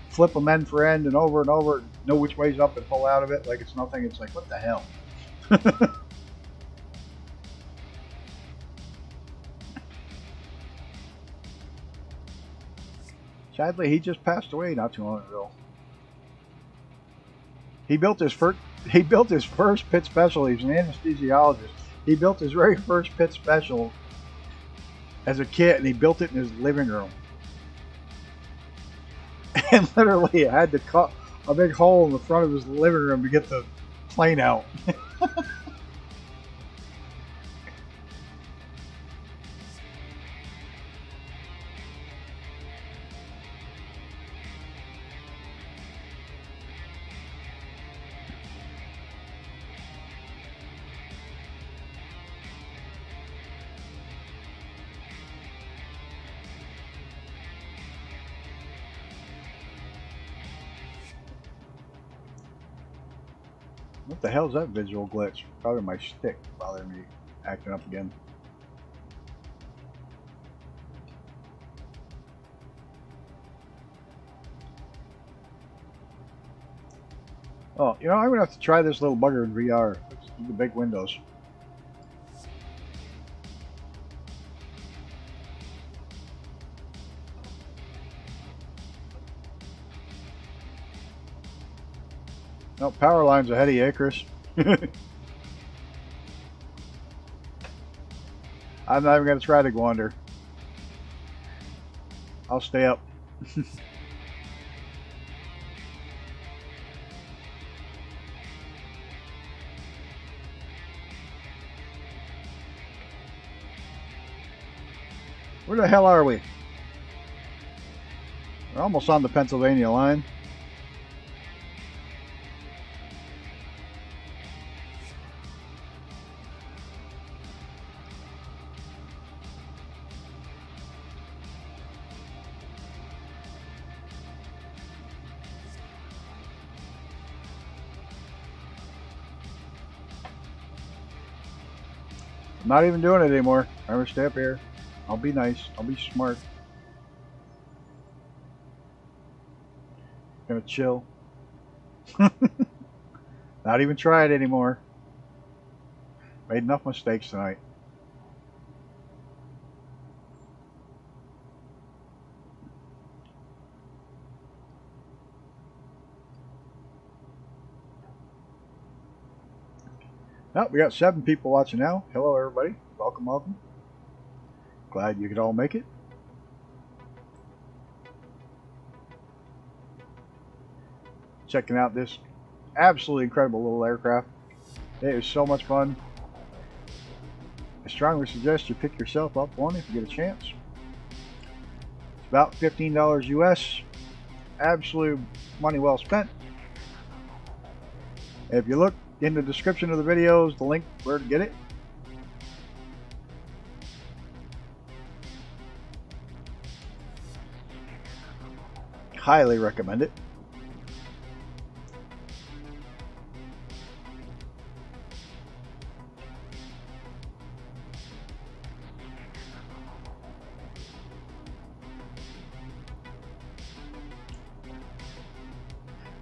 Flip them end for end and over, know which way's up and pull out of it like it's nothing. It's like, what the hell? Sadly, he just passed away not too long ago. He built his first Pitts Special. He was an anesthesiologist. He built his very first Pitts Special as a kid, and he built it in his living room. And literally had to cut a big hole in the front of his living room to get the plane out. What the hell is that visual glitch? Probably my stick bothering me acting up again. Oh, you know, I'm gonna have to try this little bugger in VR. Let's do the big windows. No, power line's ahead of you, Chris. I'm not even gonna try to go under. I'll stay up. Where the hell are we? We're almost on the Pennsylvania line. I'm not even doing it anymore. I'm gonna stay up here. I'll be nice. I'll be smart. Gonna chill. Not even try it anymore. Made enough mistakes tonight. Oh, we got 7 people watching now. Hello, everybody. Welcome, welcome. Glad you could all make it. Checking out this absolutely incredible little aircraft. It is so much fun. I strongly suggest you pick yourself up one if you get a chance. It's about $15 US. Absolute money well spent. If you look in the description of the videos, the link where to get it. Highly recommend it.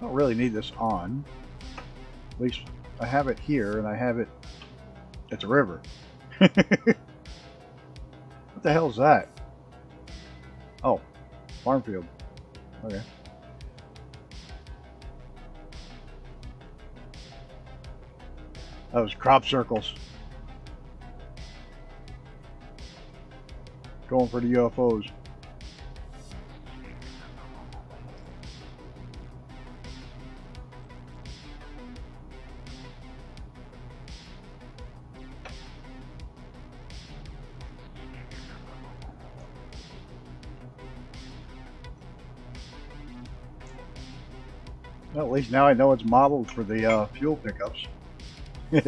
I don't really need this on. At least I have it here, and I have it. It's a river. What the hell is that? Oh, farm field. Okay. That was crop circles. Going for the UFOs. Well, at least now I know it's modeled for the fuel pickups. What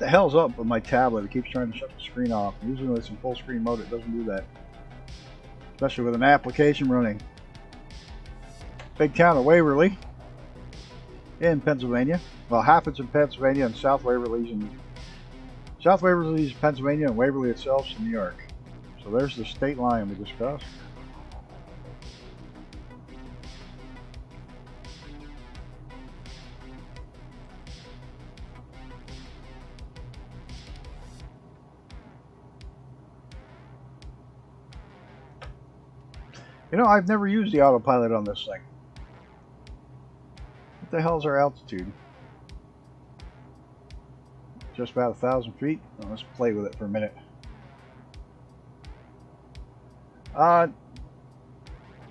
the hell's up with my tablet? It keeps trying to shut the screen off. Usually when it's in full screen mode, it doesn't do that. Especially with an application running. Big town of Waverly in Pennsylvania. Well, half it's in Pennsylvania, and South Waverly's in Pennsylvania, and Waverly itself's in New York. So there's the state line we discussed. You know, I've never used the autopilot on this thing. What the hell's our altitude? Just about 1,000 feet. Oh, let's play with it for a minute.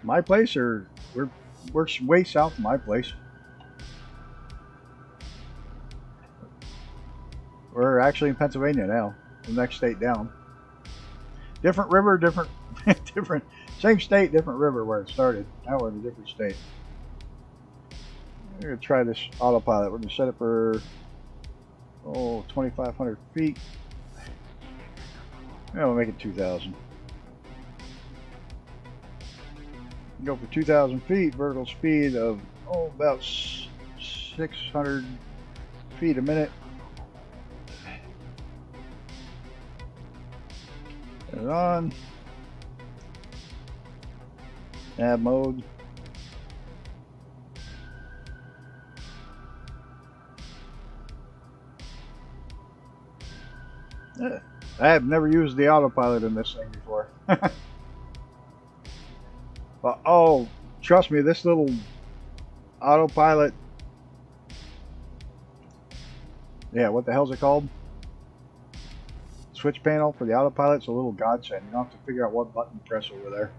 My place, or we're way south of my place. We're actually in Pennsylvania now, the next state down. Different river, different, same state, different river where it started. Now we're in a different state. We're gonna try this autopilot. We're gonna set it for Oh, 2,500 feet. Yeah, we'll make it 2,000. Go for 2,000 feet, vertical speed of about 600 feet a minute. And on. Nav mode. I have never used the autopilot in this thing before. But oh, trust me, this little autopilot, yeah, what the hell's it called? Switch panel for the autopilot's a little godsend. You don't have to figure out what button to press over there.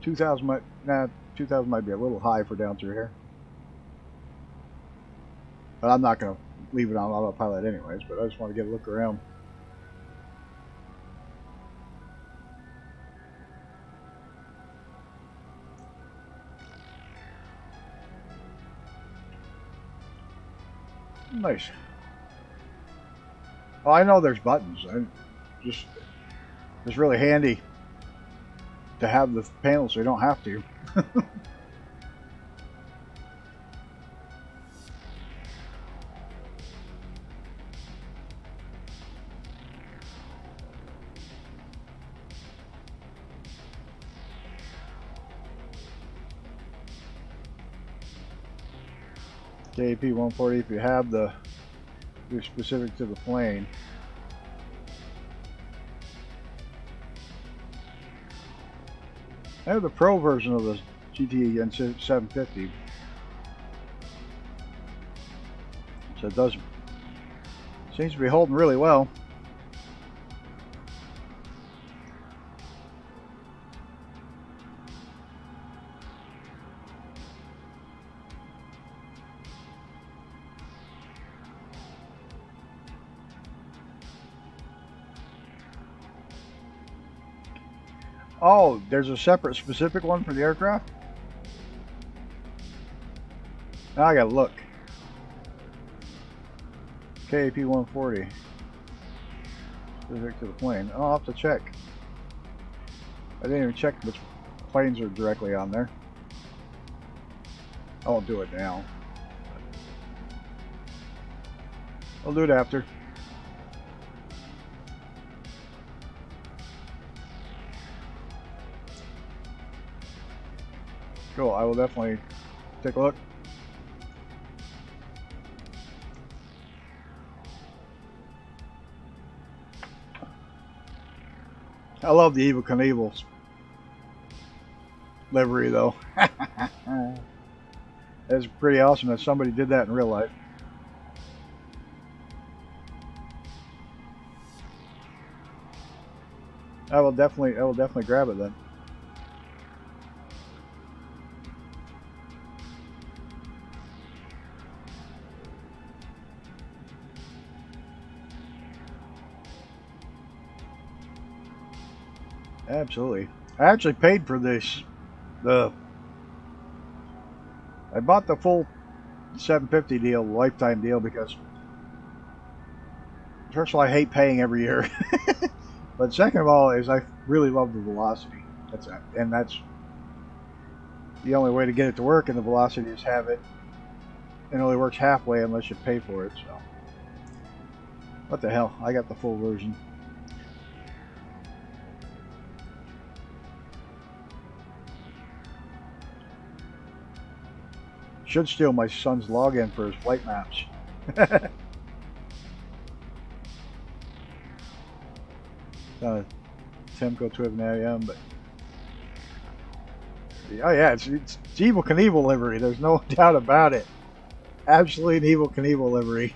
$2,000 might be a little high for down through here. But I'm not going to leave it on autopilot anyways, but I just want to get a look around. Nice. Oh, I know there's buttons. It's really handy to have the panel so you don't have to. KP-140, if you have you're specific to the plane. I have the Pro version of the GT 750, so it seems to be holding really well. Oh, there's a separate specific one for the aircraft? Now I gotta look. KP-140. Specific to the plane. Oh, I'll have to check. I didn't even check which planes are directly on there. I won't do it now. I'll do it after. Cool, I will definitely take a look. I love the Evel Knievel's livery though. It's pretty awesome that somebody did that in real life. I will definitely grab it then. Absolutely. I actually paid for this. I bought the full 750 deal, lifetime deal, because first of all, I hate paying every year. But second of all, is I really love the Velocity. That's the only way to get it to work in the Velocity is have it. It only works halfway unless you pay for it. So, what the hell? I got the full version. Should steal my son's login for his flight maps. Temco to have Navion, but oh yeah, it's Evel Knievel livery. There's no doubt about it. Absolute Evel Knievel livery.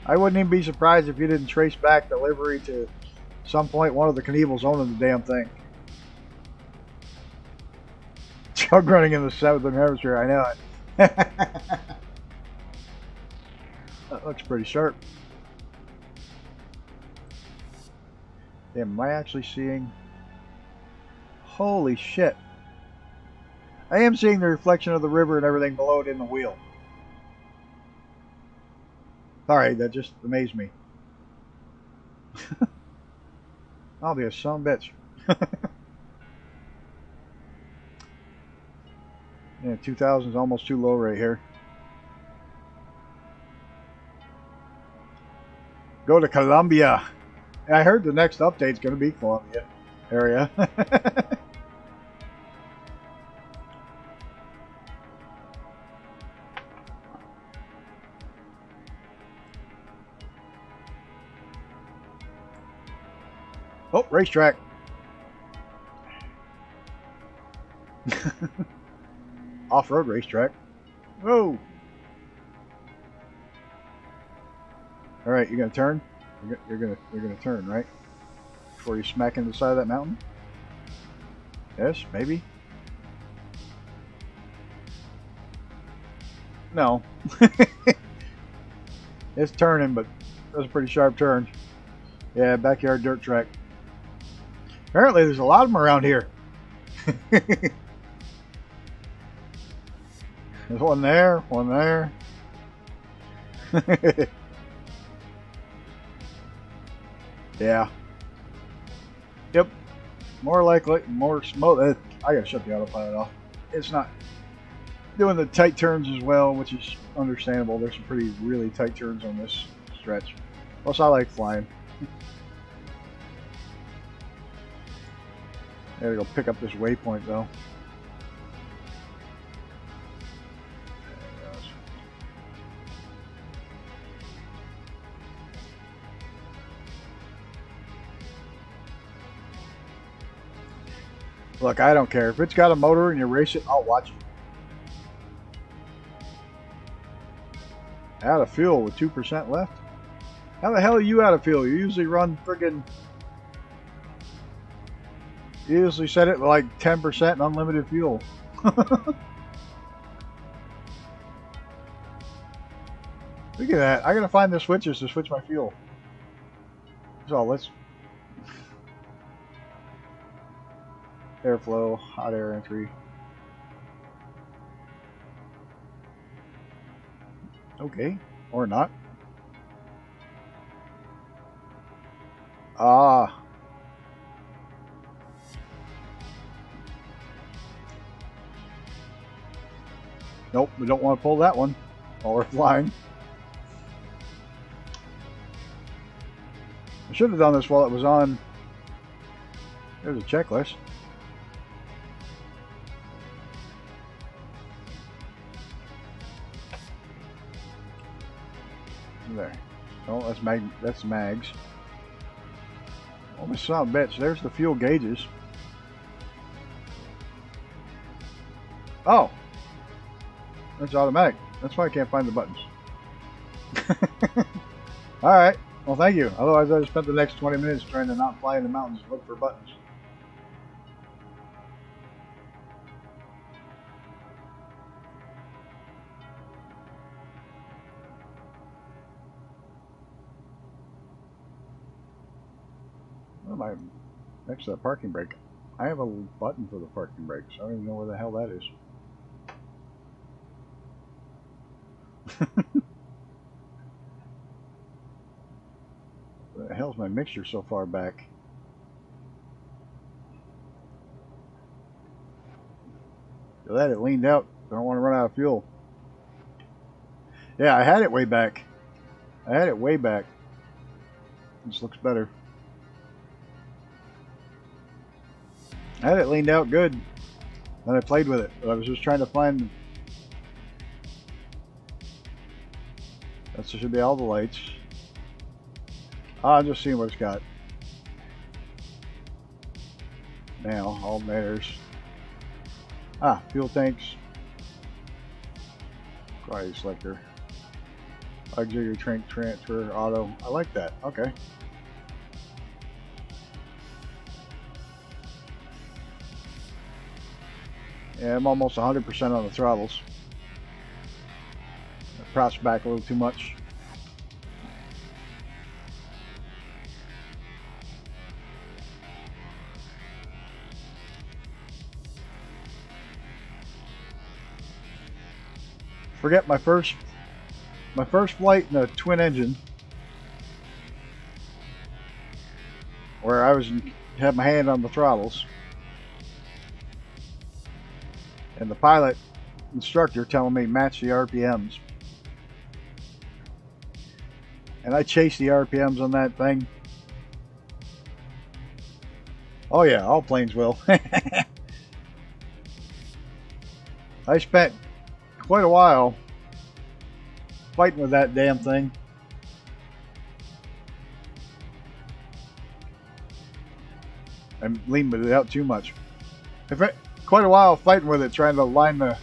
I wouldn't even be surprised if you didn't trace back the livery to some point one of the Knievels owning the damn thing. Chug running in the southern hemisphere, I know it. That looks pretty sharp. Am I actually seeing? Holy shit. I am seeing the reflection of the river and everything below it in the wheel. Sorry, that just amazed me. I'll be a son of a bitch. Yeah, 2,000 is almost too low right here. Go to Colombia. I heard the next update's going to be Colombia area. Oh, racetrack. Off-road racetrack. Whoa. All right, you gonna turn? You're gonna turn, right? Before you smack into the side of that mountain? Yes, maybe. No. It's turning, but that's a pretty sharp turn. Yeah, backyard dirt track. Apparently, there's a lot of them around here. There's one there, one there. Yeah. Yep. More likely, more smoke. I gotta shut the autopilot off. It's not doing the tight turns as well, which is understandable. There's some pretty really tight turns on this stretch. Plus, I like flying. I gotta go pick up this waypoint though. Look, I don't care. If it's got a motor and you race it, I'll watch it. Out of fuel with 2% left? How the hell are you out of fuel? You usually run friggin'... You usually set it like 10% and unlimited fuel. Look at that. I gotta find the switches to switch my fuel. So let's... Airflow, hot air entry. Okay, or not. Ah. Nope, we don't want to pull that one while we're flying. I should have done this while it was on. There's a checklist. There. Oh, that's mags. Oh, my son of a bitch. There's the fuel gauges. Oh. That's automatic. That's why I can't find the buttons. Alright. Well, thank you. Otherwise, I'd have spent the next 20 minutes trying to not fly in the mountains and look for buttons. What am I next to the parking brake? I have a button for the parking brake, so I don't even know where the hell that is. Where the hell's my mixture so far back? Look at that, it leaned out. I don't want to run out of fuel. Yeah, I had it way back. I had it way back. This looks better. I had it leaned out good. And I played with it, but I was just trying to find... That should be all the lights. I'm just seeing what it's got. Now, alternators. Fuel tanks. Quality selector. Auxiliary tank transfer, auto. I like that. Okay. Yeah, I'm almost 100% on the throttles. I props back a little too much. forget my first flight in a twin engine, where I had my hand on the throttles, and the pilot instructor telling me match the RPMs, and I chased the RPMs on that thing. Oh yeah, all planes will. I spent quite a while fighting with that damn thing. I'm leaning it out too much. Quite a while fighting with it, trying to line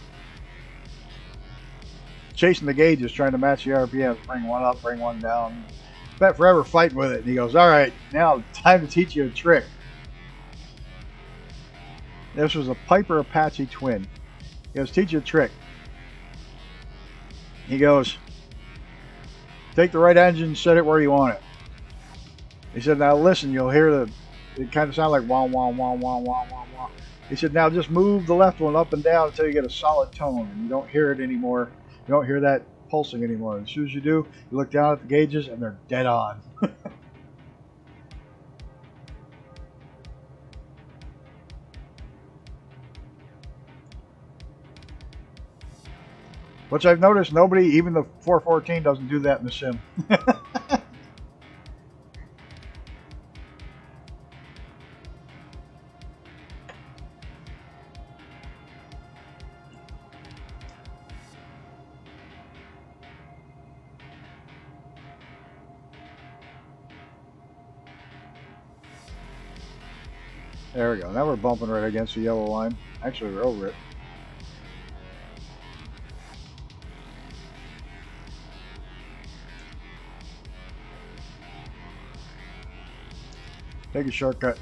chasing the gauges, trying to match the RPMs, bring one up, bring one down. Spent forever fighting with it, and he goes, "All right, now time to teach you a trick." This was a Piper Apache twin. He goes, "Teach you a trick." He goes, "Take the right engine, set it where you want it." He said, "Now listen, you'll hear it kind of sound like wah, wah, wah, wah, wah, wah, wah." He said, "Now just move the left one up and down until you get a solid tone, and you don't hear it anymore. You don't hear that pulsing anymore. And as soon as you do, you look down at the gauges, and they're dead on." Which I've noticed nobody, even the 414, doesn't do that in the sim. There we go. Now we're bumping right against the yellow line. Actually, we're over it. Take a shortcut.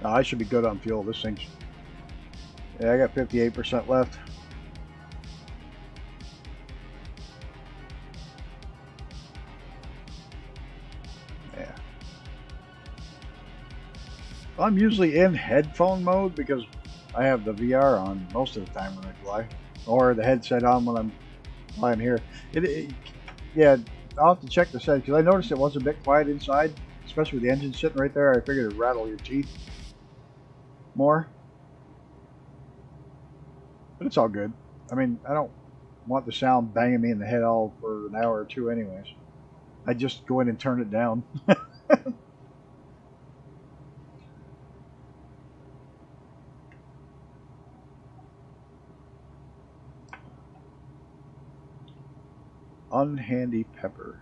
I should be good on fuel. This thing's... Yeah, I got 58% left. Yeah. I'm usually in headphone mode because I have the VR on most of the time when I fly, or the headset on when I'm flying here. Yeah, I'll have to check the settings because I noticed it was a bit quiet inside, especially with the engine sitting right there. I figured it'd rattle your teeth more, but it's all good. I mean, I don't want the sound banging me in the head all for an hour or two anyways. I just go in and turn it down. Unhandy pepper.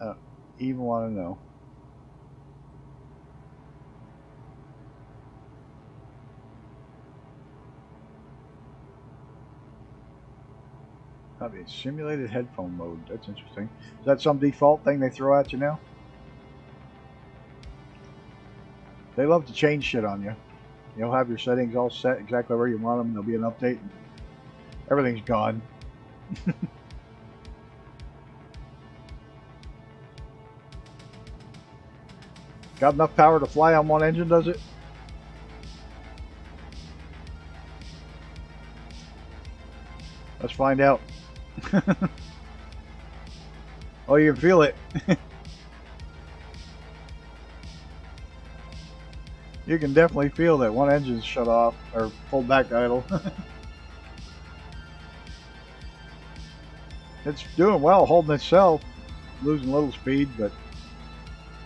I don't even want to know. That'd be simulated headphone mode. That's interesting. Is that some default thing they throw at you now? They love to change shit on you. You'll have your settings all set exactly where you want them, and there'll be an update, and everything's gone. Got enough power to fly on one engine, does it? Let's find out. Oh, you can feel it. You can definitely feel that one engine's shut off or pulled back to idle. It's doing well, holding itself, losing a little speed, but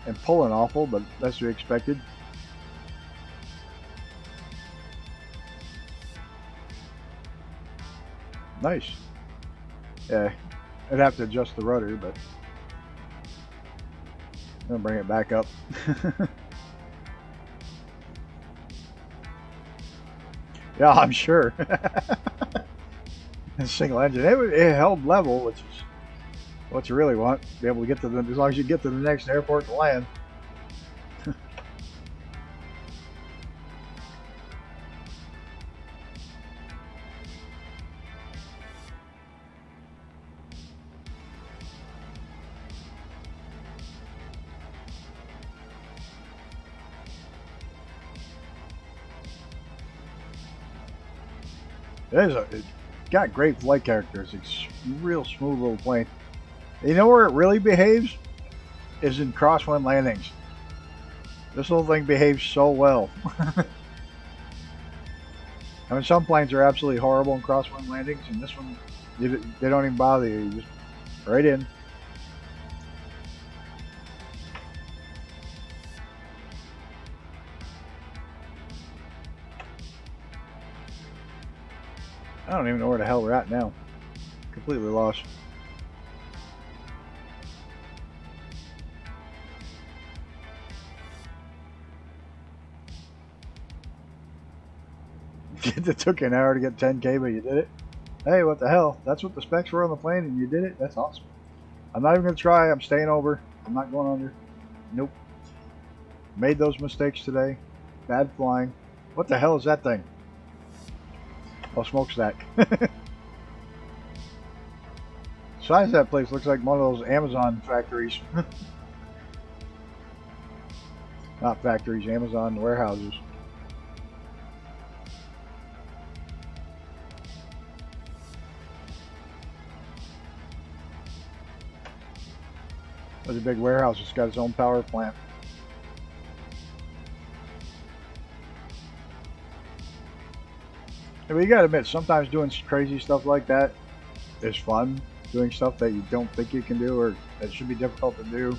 and pulling awful, but that's to be expected. Nice. Yeah, I'd have to adjust the rudder, but I'm gonna bring it back up. Yeah, I'm sure. Single engine, it held level, which is what you really want. Be able to get to the, as long as you get to the next airport to land. It's got great flight characteristics. It's a real smooth little plane. You know where it really behaves? Is in crosswind landings. This little thing behaves so well. I mean, some planes are absolutely horrible in crosswind landings, and this one, they don't even bother you. You just right in. I don't even know where the hell we're at now. Completely lost. It took an hour to get 10K, but you did it. Hey, what the hell? That's what the specs were on the plane, and you did it? That's awesome. I'm not even going to try. I'm staying over. I'm not going under. Nope. Made those mistakes today. Bad flying. What the hell is that thing? Oh, smokestack. Size of that place looks like one of those Amazon factories. Not factories, Amazon warehouses. There's a big warehouse that's got its own power plant. But you gotta admit, sometimes doing crazy stuff like that is fun. Doing stuff that you don't think you can do or that should be difficult to do.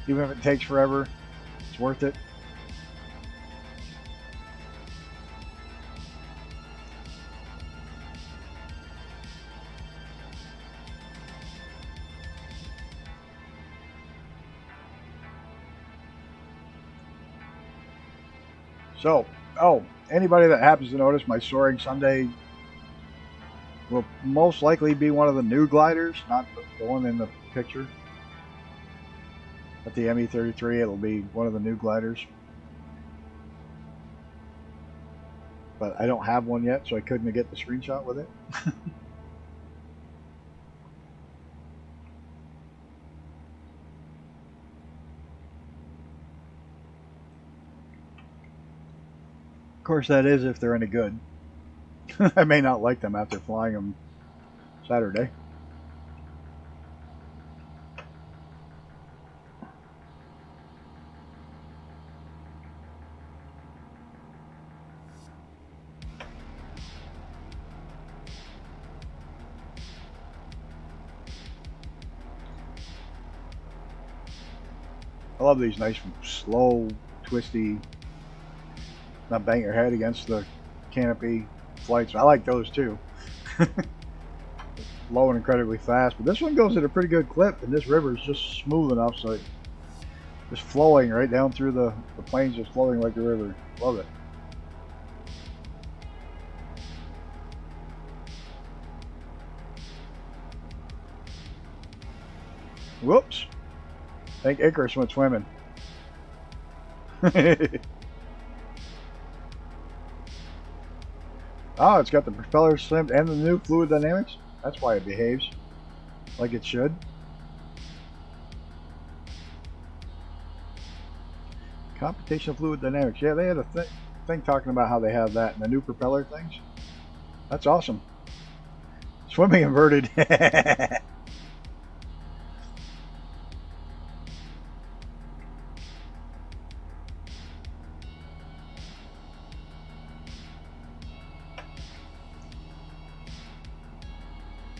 Even if it takes forever, it's worth it. So, anybody that happens to notice my soaring Sunday will most likely be one of the new gliders, not the one in the picture. At the ME33, it'll be one of the new gliders. But I don't have one yet, so I couldn't get the screenshot with it. Of course, that is if they're any good. I may not like them after flying them Saturday. I love these nice, slow, twisty, not bang your head against the canopy flights. I like those too. Low and incredibly fast, but this one goes at a pretty good clip, and this river is just smooth enough so it's just flowing right down through the plane's just flowing like the river. Love it. Whoops. I think Icarus went swimming. Oh, it's got the propeller slimmed and the new fluid dynamics. That's why it behaves like it should. Computational fluid dynamics. Yeah, they had a thing talking about how they have that and the new propeller things. That's awesome. Swimming inverted.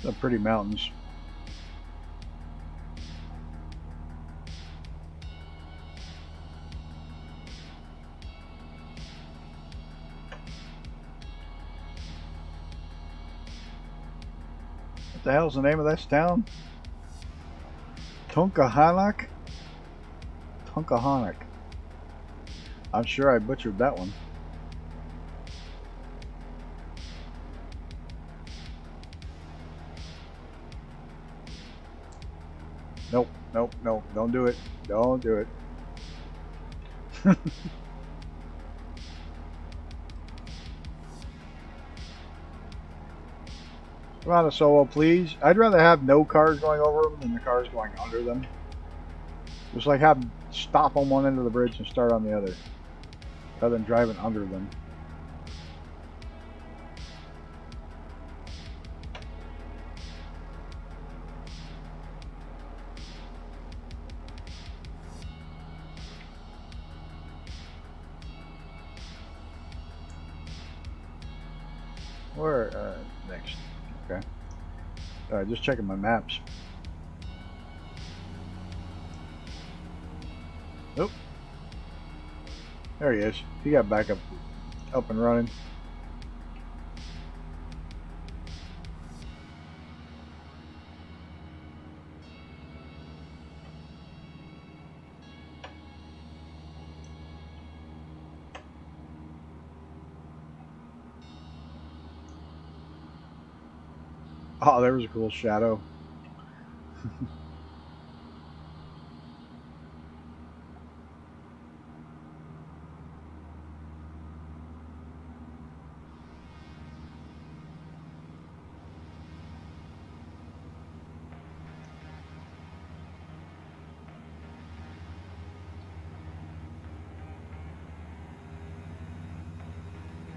Some pretty mountains. What the hell's the name of this town? Susquehanna? Susquehanna. I'm sure I butchered that one. Nope, nope, nope. Don't do it. Don't do it. Come on, a solo, please. I'd rather have no cars going over them than the cars going under them. Just like have them stop on one end of the bridge and start on the other, rather than driving under them. Where next? Okay. Just checking my maps. Nope. There he is. He got back up and running. Oh, there was a cool shadow.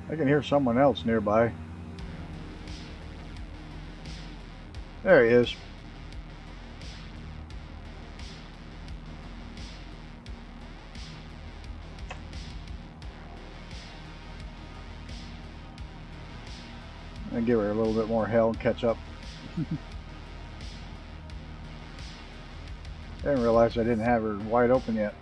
I can hear someone else nearby. There he is. And give her a little bit more hell and catch up. I didn't realize I didn't have her wide open yet.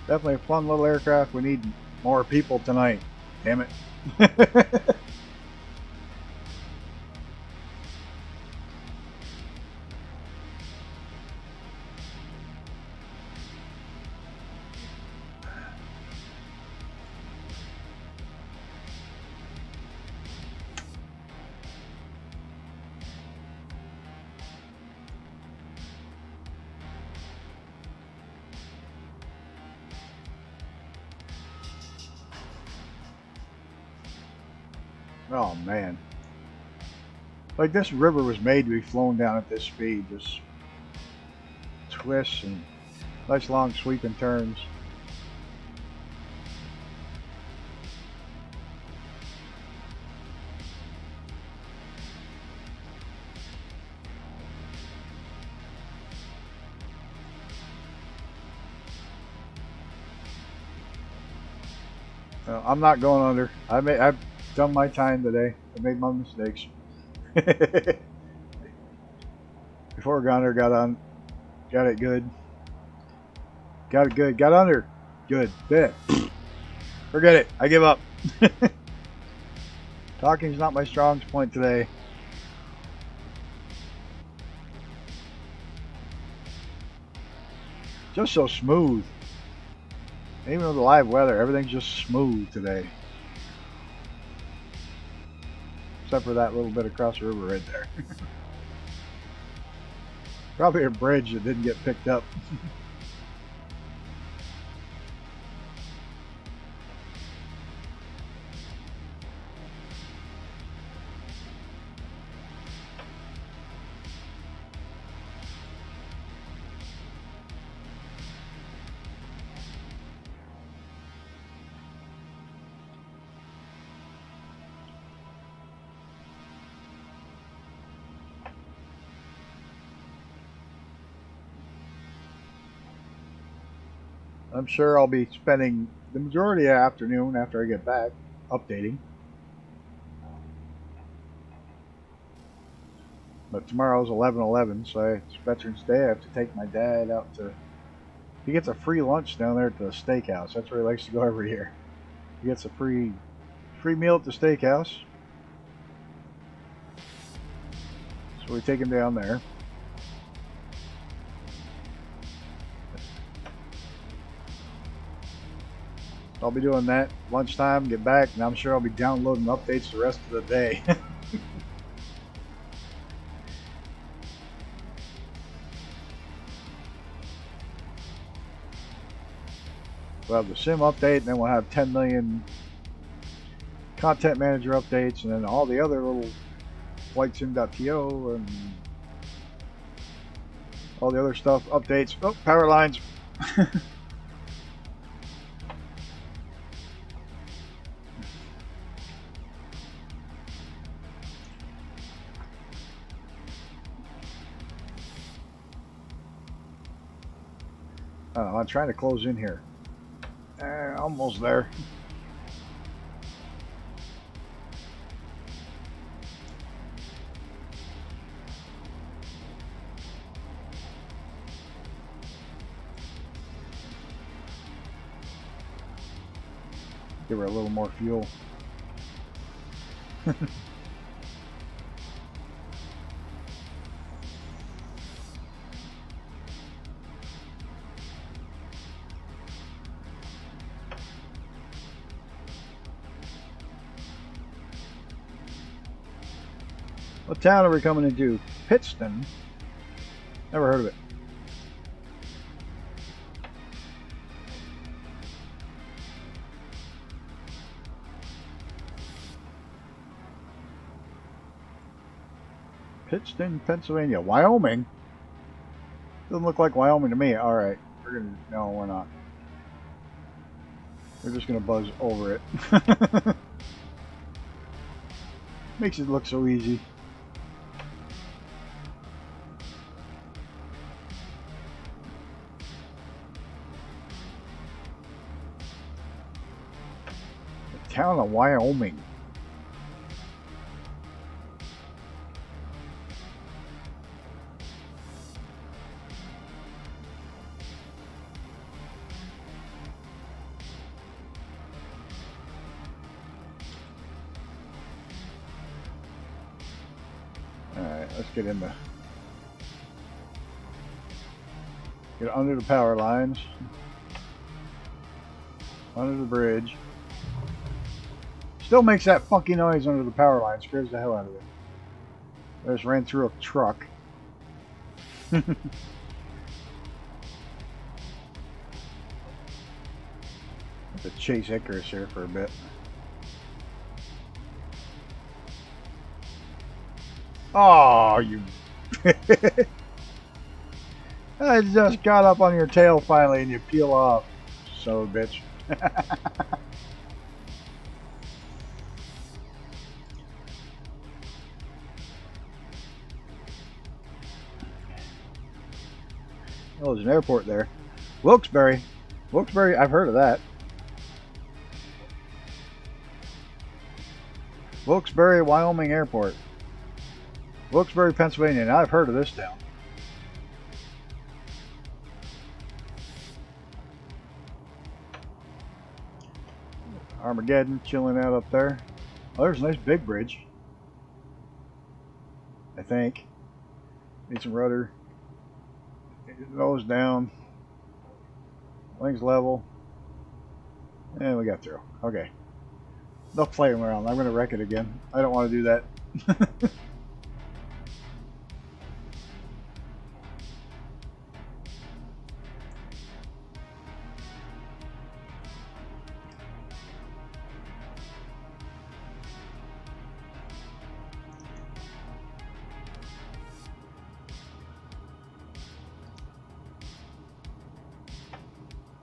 Definitely a fun little aircraft. We need more people tonight. Damn it. Oh man. Like this river was made to be flown down at this speed. Just twists and nice long sweeping turns. I'm not going under. I've done my time today. I made my mistakes. Before Gunner got on, got it good. Got it good. Got under. Good. Bit. Forget it. I give up. Talking's not my strong point today. Just so smooth. Even with the live weather, everything's just smooth today. Except for that little bit across the river right there. Probably a bridge that didn't get picked up. I'm sure I'll be spending the majority of the afternoon after I get back updating. But tomorrow's 11/11, so it's Veterans Day. I have to take my dad out to... He gets a free lunch down there at the steakhouse. That's where he likes to go every year. He gets a free meal at the steakhouse. So we take him down there. I'll be doing that lunchtime, get back, and I'm sure I'll be downloading updates the rest of the day. We'll have the sim update, and then we'll have 10 million content manager updates, and then all the other little flightsim.to and all the other stuff updates. Oh, power lines. I'm trying to close in here. Almost there. Give her a little more fuel. What town are we coming into? Pittston? Never heard of it. Pittston, Pennsylvania. Wyoming? Doesn't look like Wyoming to me. Alright. No, we're not. We're just gonna buzz over it. Makes it look so easy. The town of Wyoming. Let's get under the power lines, under the bridge. Still makes that funky noise under the power line. Scares the hell out of it. I just ran through a truck. Have to chase Icarus here for a bit. Oh, you... I just got up on your tail finally and you peel off. Son of a bitch. Oh, there's an airport there. Wilkes-Barre. Wilkes-Barre, I've heard of that. Wilkes-Barre, Wyoming Airport. Wilkes-Barre, Pennsylvania. Now I've heard of this town. Armageddon chilling out up there. Oh, there's a nice big bridge. I think. Need some rudder. Nose down. Wings level. And we got through. Okay. Enough playing around. I'm going to wreck it again. I don't want to do that.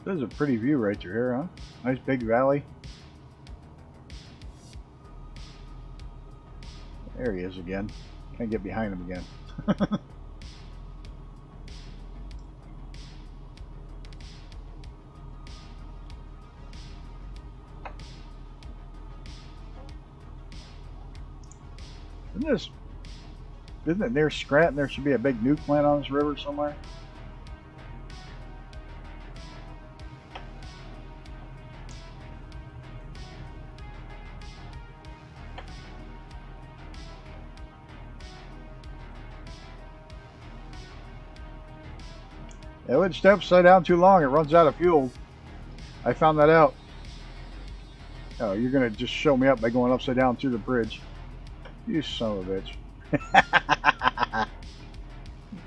This is a pretty view right through here, huh? Nice big valley. There he is again. Can't get behind him again. Isn't it near Scranton? There should be a big nuke plant on this river somewhere. It wouldn't stay upside down too long. It runs out of fuel. I found that out. Oh, you're going to just show me up by going upside down through the bridge. You son of a bitch.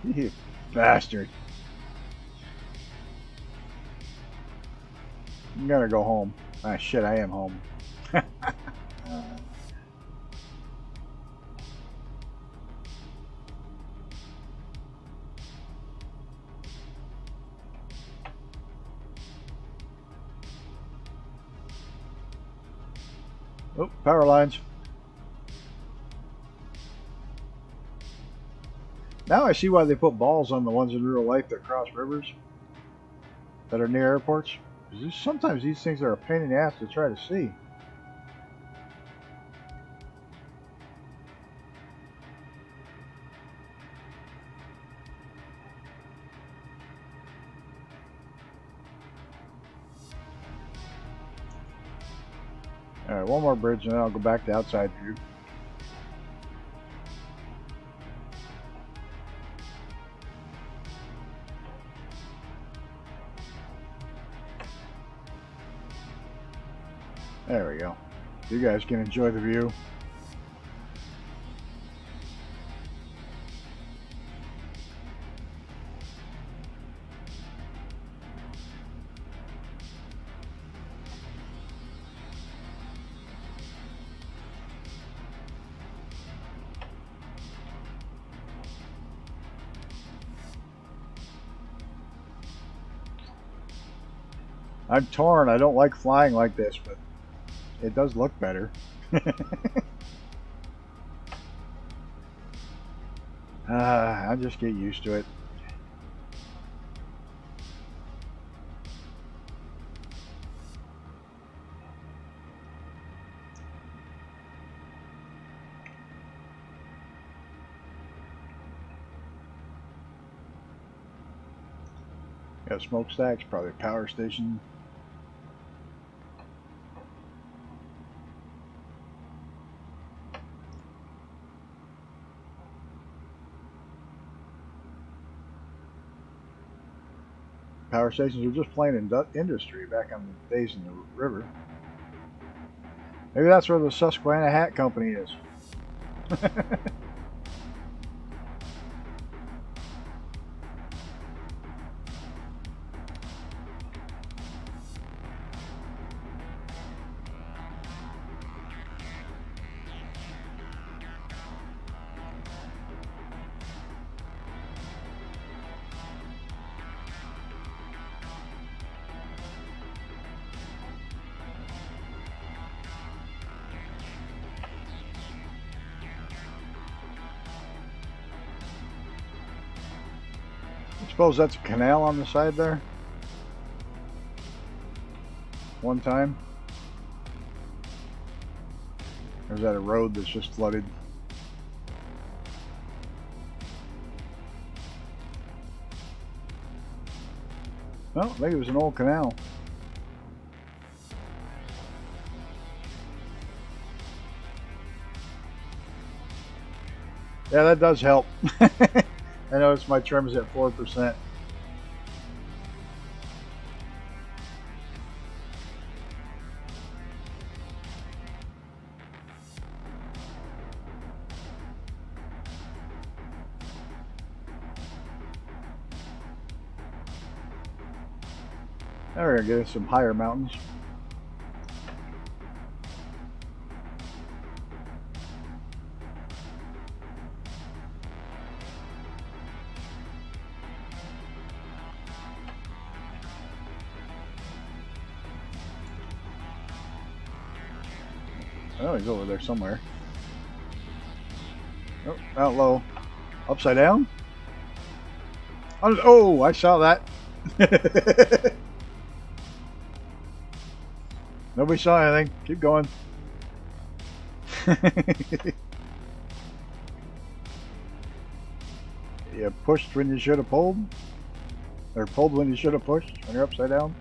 You bastard. I'm going to go home. Ah, shit, I am home. Oh, power lines. Now I see why they put balls on the ones in real life that cross rivers. that are near airports. Sometimes these things are a pain in the ass to try to see. Alright, one more bridge and then I'll go back to outside view. There we go. You guys can enjoy the view. I'm torn. I don't like flying like this, but it does look better. I'll just get used to it. Got smokestacks, probably a power station. Power stations were just plain industry back on the days in the river. Maybe that's where the Susquehanna Hat Company is. I suppose that's a canal on the side there. One time. Or is that a road that's just flooded? Well, maybe it was an old canal. Yeah, that does help. I noticed my trim is at 4%. Now we're going to get some higher mountains. Oh, he's over there somewhere. Oh, out low. Upside down? Oh, I saw that. Nobody saw anything. Keep going. You pushed when you should have pulled? Or pulled when you should have pushed when you're upside down?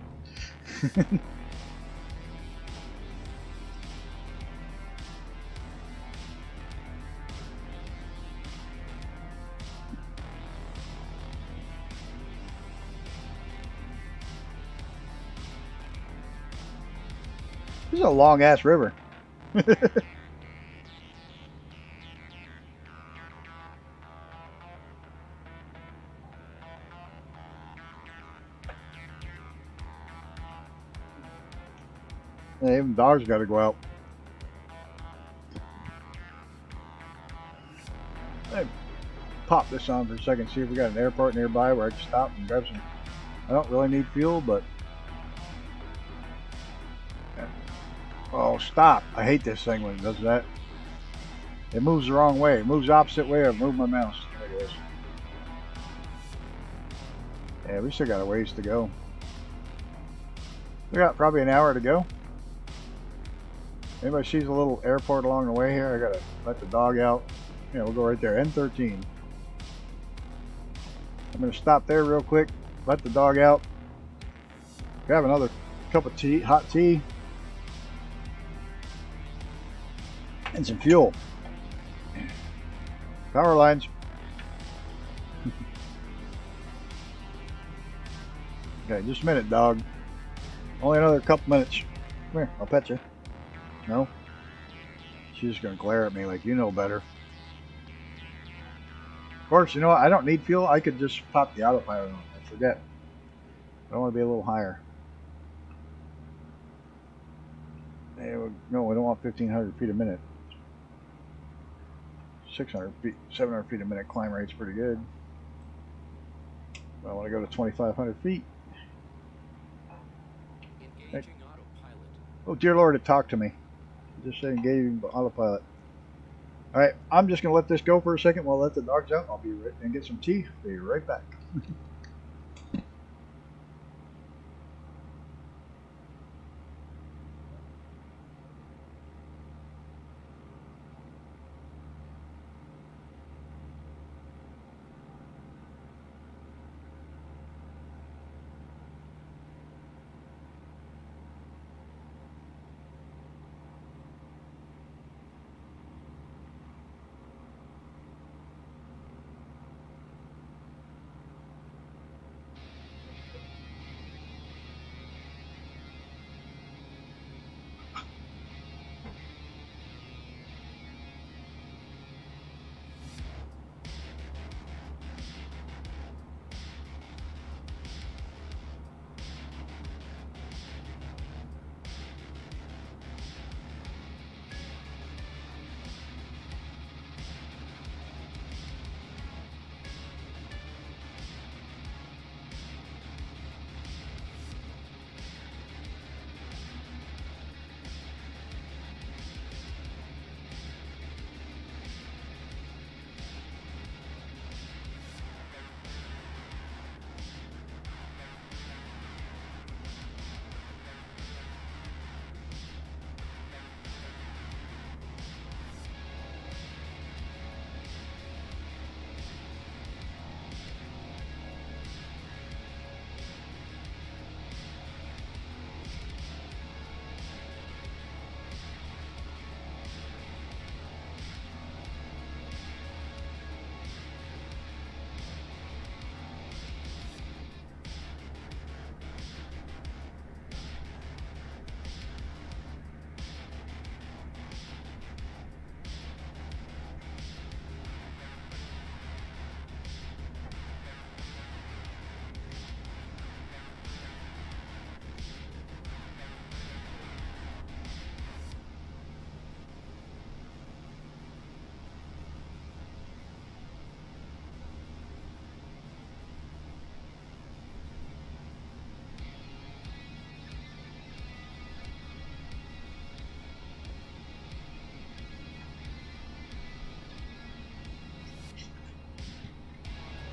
This is a long ass river. Yeah, even dogs got to go out. Hey, pop this on for a second, see if we got an airport nearby where I can stop and grab some. I don't really need fuel, but oh, stop. I hate this thing when it does that. It moves the wrong way. It moves the opposite way. I've moved my mouse. There it is. Yeah, we still got a ways to go. We got probably an hour to go. Anybody sees a little airport along the way here? I gotta let the dog out. Yeah, we'll go right there. N13. I'm gonna stop there real quick. Let the dog out. Grab another cup of tea, hot tea, and some fuel. Power lines. Okay, just a minute, dog. Only another couple minutes. Come here, I'll pet you. No? She's just gonna glare at me like you know better. Of course, you know what? I don't need fuel. I could just pop the autopilot on. I forget. I want to be a little higher. No, we don't want 1,500 feet a minute. 600 feet, 700 feet a minute climb rate's pretty good. I want to go to 2,500 feet. Engaging autopilot. Oh, dear Lord, it talked to me. Just said engaging autopilot. All right, I'm just going to let this go for a second while I let the dogs out. I'll be right and get some tea. Be right back.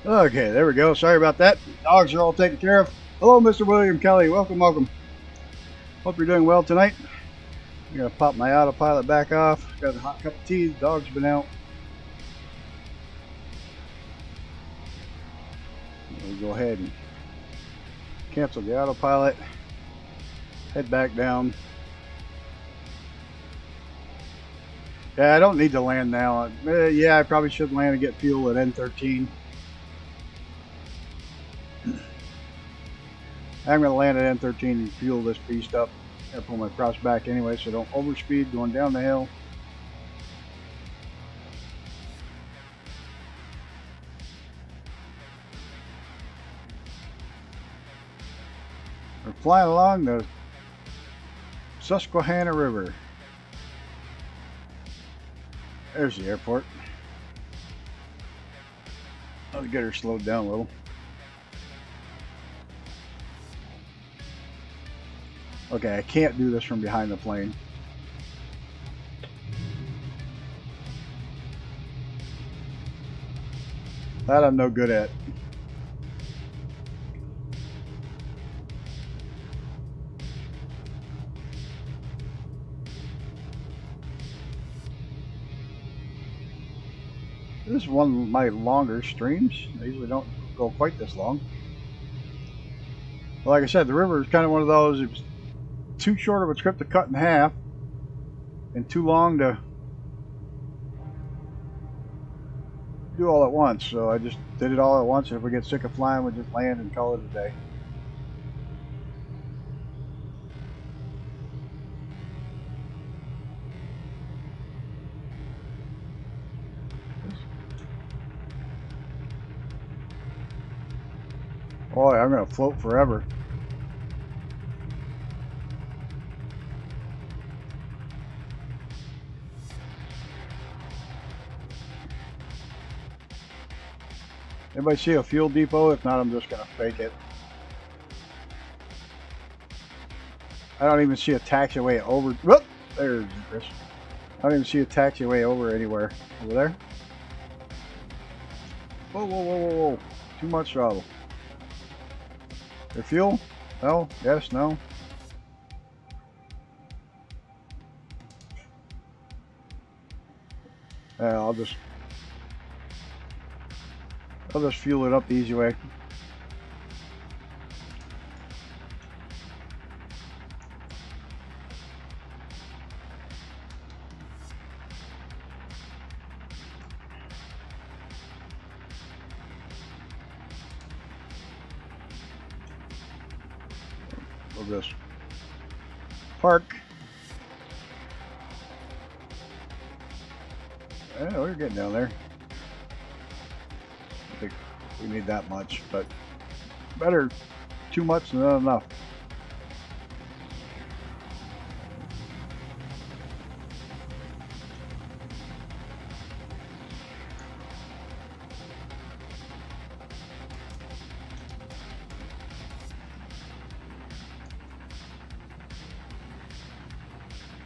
Okay, there we go. Sorry about that. Dogs are all taken care of. Hello, Mr. William Kelly. Welcome, welcome. Hope you're doing well tonight. I'm going to pop my autopilot back off. Got a hot cup of tea. The dog's been out. We'll go ahead and cancel the autopilot. Head back down. Yeah, I don't need to land now. Yeah, I probably should land and get fuel at N13. I'm going to land at N13 and fuel this beast up. I pull my props back anyway so don't overspeed going down the hill. We're flying along the Susquehanna River. There's the airport. I'll get her slowed down a little. Okay, I can't do this from behind the plane. That I'm no good at. This is one of my longer streams. I usually don't go quite this long. But like I said, the river is kind of one of those. It was too short of a trip to cut in half, and too long to do all at once. So I just did it all at once. And if we get sick of flying, we just land and call it a day. Boy, I'm going to float forever. Anybody see a fuel depot? If not, I'm just going to fake it. I don't even see a taxiway over. Whoop! There's Chris. I don't even see a taxiway over anywhere. Over there? Whoa, whoa, whoa, whoa, whoa. Too much throttle. Their fuel? No? Yes? No? I'll just fuel it up the easy way. We'll just park. Yeah, we're getting down there. I think we need that much, but better too much than not enough.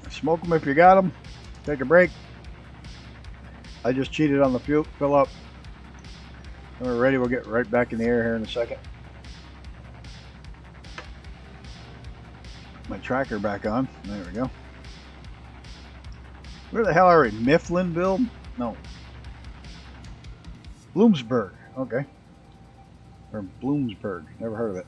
Smoke them if you got them. Take a break. I just cheated on the fuel fill up. When we're ready, we'll get right back in the air here in a second. Put my tracker back on. There we go. Where the hell are we? Mifflinville? No. Bloomsburg. Okay. Or Bloomsburg. Never heard of it.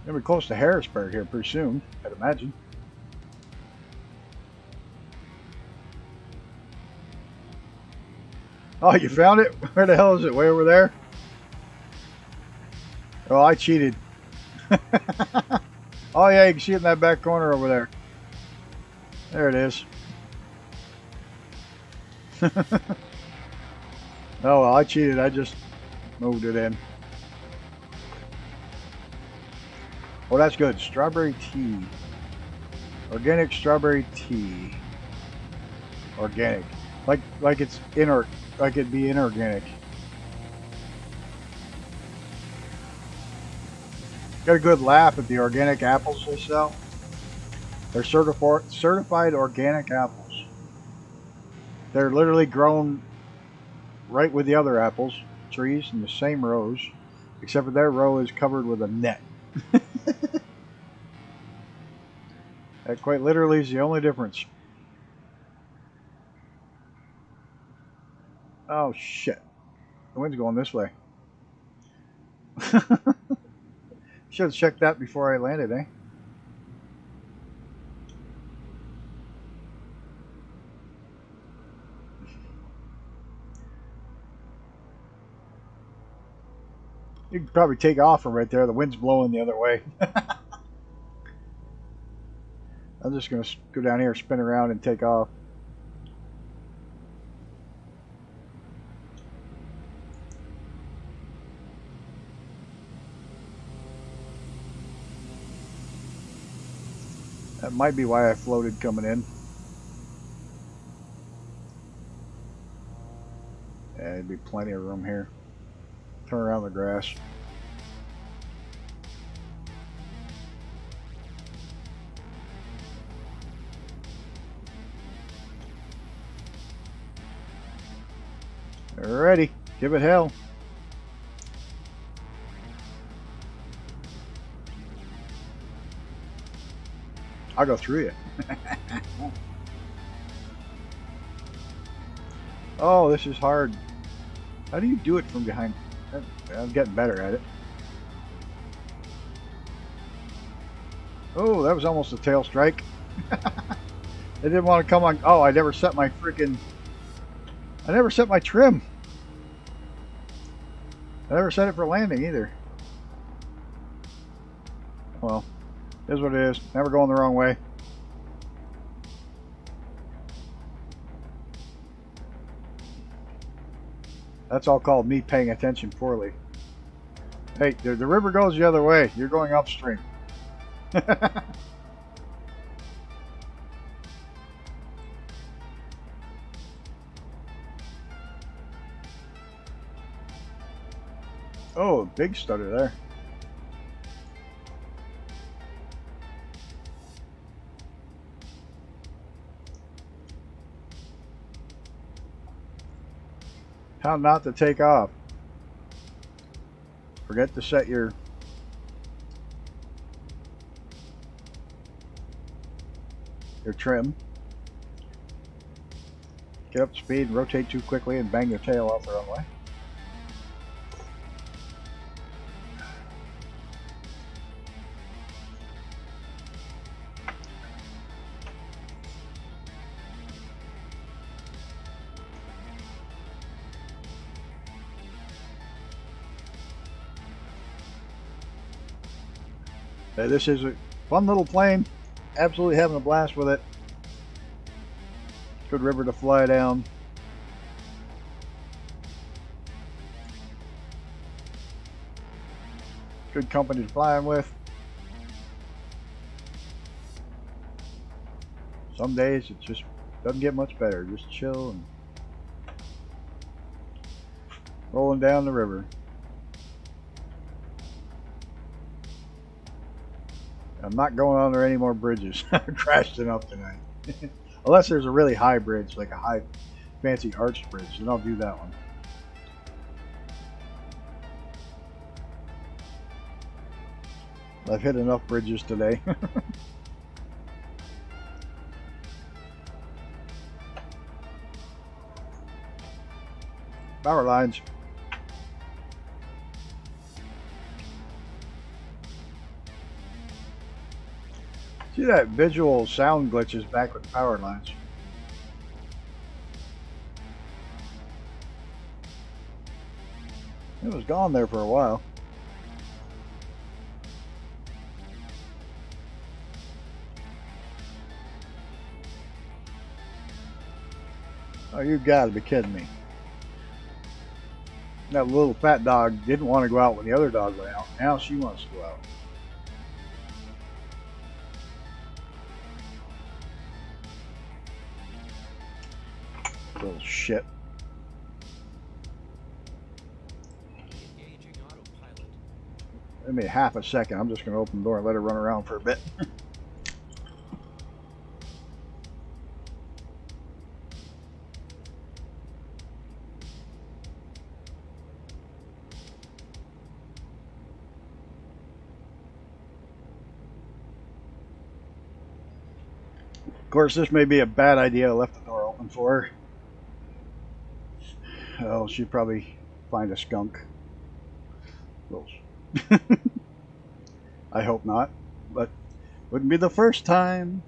Gonna be close to Harrisburg here pretty soon, I'd imagine. Oh, you found it? Where the hell is it? Way over there? Oh, I cheated. Oh yeah, you can see it in that back corner over there. There it is. Oh well, I cheated. I just moved it in. Oh, that's good. Strawberry tea. Organic strawberry tea. Organic. Like it's like it'd be inorganic. Got a good laugh at the organic apples they sell. They're certified organic apples. They're literally grown right with the other apples trees in the same rows, except for their row is covered with a net. That quite literally is the only difference. Oh shit. The wind's going this way. Should have checked that before I landed, eh? You could probably take off from right there. The wind's blowing the other way. I'm just going to go down here, spin around, and take off. That might be why I floated coming in. Yeah, there'd be plenty of room here. Turn around the grass. Alrighty, give it hell. I'll go through you. Oh, this is hard. How do you do it from behind? I'm getting better at it. Oh, that was almost a tail strike. I didn't want to come on. Oh, I never set my freaking. I never set my trim. I never set it for landing either. Well, here's what it is. Never going the wrong way. That's all called me paying attention poorly. Hey, the river goes the other way. You're going upstream. Oh, big stutter there. How not to take off. Forget to set your trim. Get up to speed, rotate too quickly, and bang your tail off the wrong way. This is a fun little plane. Absolutely having a blast with it. Good river to fly down. Good company to fly with. Some days it just doesn't get much better. Just chill and rolling down the river. I'm not going on there any more bridges. I crashed enough tonight. Unless there's a really high bridge, like a high fancy arched bridge, then I'll do that one. I've hit enough bridges today. Power lines. See that visual sound glitches back with power lines. It was gone there for a while. Oh, you gotta be kidding me. That little fat dog didn't want to go out when the other dog went out. Now she wants to go out. Little shit. Engaging autopilot. Give me half a second. I'm just going to open the door and let her run around for a bit. Of course, this may be a bad idea. I left the door open for her. Oh, she'd probably find a skunk. I hope not, but wouldn't be the first time.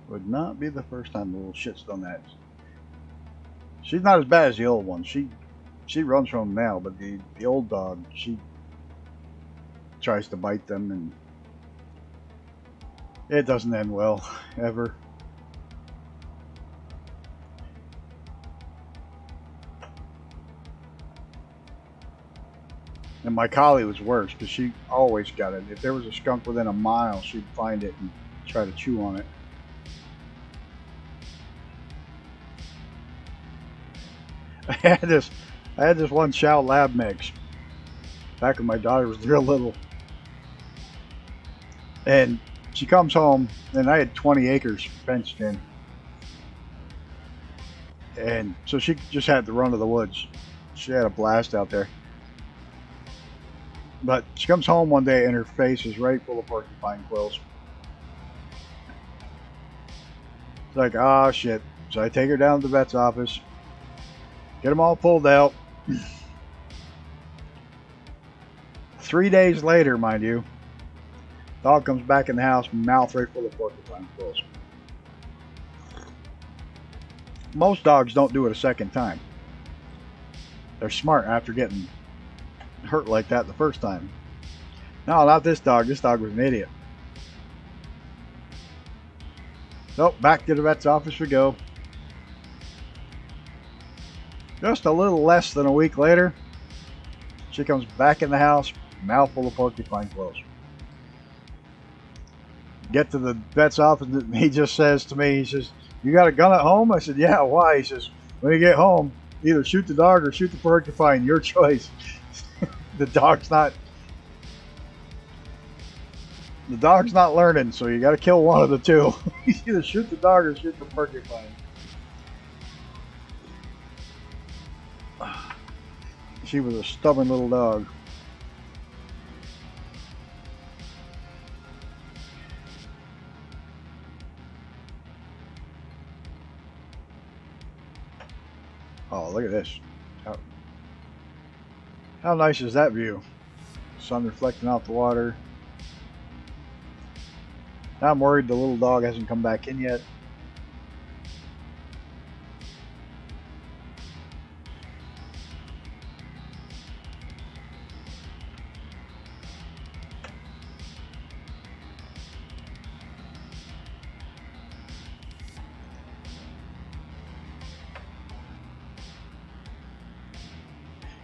Would not be the first time the little shit's done that. She's not as bad as the old one. She runs from them now, but the old dog, she tries to bite them, and it doesn't end well, ever. And my collie was worse, because she always got it. If there was a skunk within a mile, she'd find it and try to chew on it. I had this one Chow Lab mix back when my daughter was real little, and she comes home, and I had 20 acres fenced in, and so she just had the run of the woods. She had a blast out there. But she comes home one day and her face is right full of porcupine quills. It's like, oh shit. So I take her down to the vet's office, get them all pulled out. 3 days later, mind you, dog comes back in the house, mouth right full of porcupine quills. Most dogs don't do it a second time. They're smart after getting hurt like that the first time. No, not this dog. This dog was an idiot. Nope, back to the vet's office we go. Just a little less than a week later, she comes back in the house, mouth full of porcupine quills. Get to the vet's office, and he just says to me, he says, "You got a gun at home?" I said, "Yeah, why?" He says, "When you get home, either shoot the dog or shoot the porcupine, your choice." The dog's not learning, so you got to kill one of the two. Either shoot the dog or shoot the porcupine. She was a stubborn little dog. Oh, look at this. How nice is that view? Sun reflecting off the water. Now I'm worried the little dog hasn't come back in yet.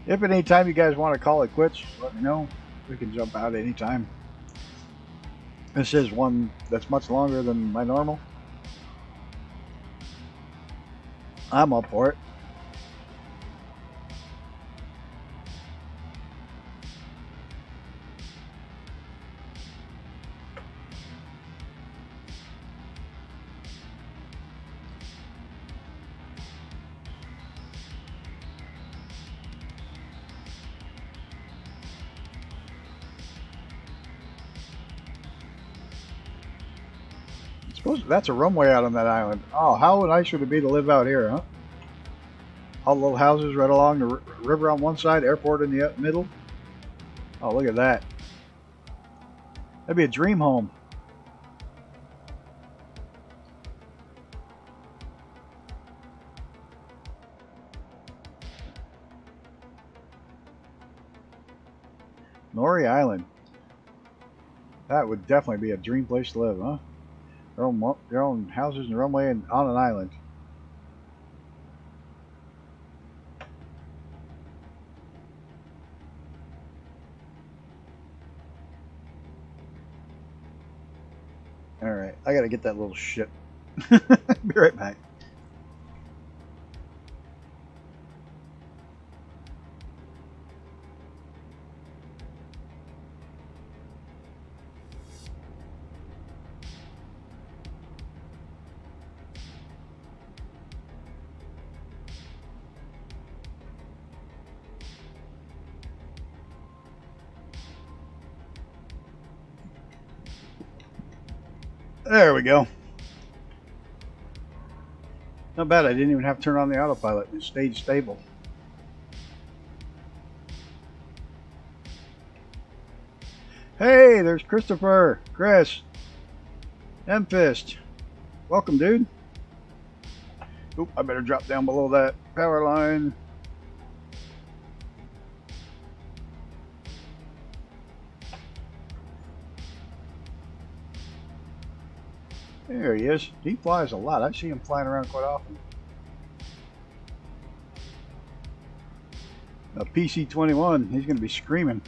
If at any time you guys want to call it quits, let me know. We can jump out at any time. This is one that's much longer than my normal. I'm up for it. Suppose that's a runway out on that island. Oh, how nice would it be to live out here, huh? All the little houses right along the river on one side, airport in the middle. Oh, look at that. That'd be a dream home. Nori Island. That would definitely be a dream place to live, huh? Their own houses and runway and on an island. Alright, I gotta get that little ship. Be right back. There we go. Not bad. I didn't even have to turn on the autopilot. It stayed stable. Hey, there's Christopher, Chris, M-Fist. Welcome, dude. Oop, I better drop down below that power line. There he is. He flies a lot. I see him flying around quite often. A PC-21. He's going to be screaming.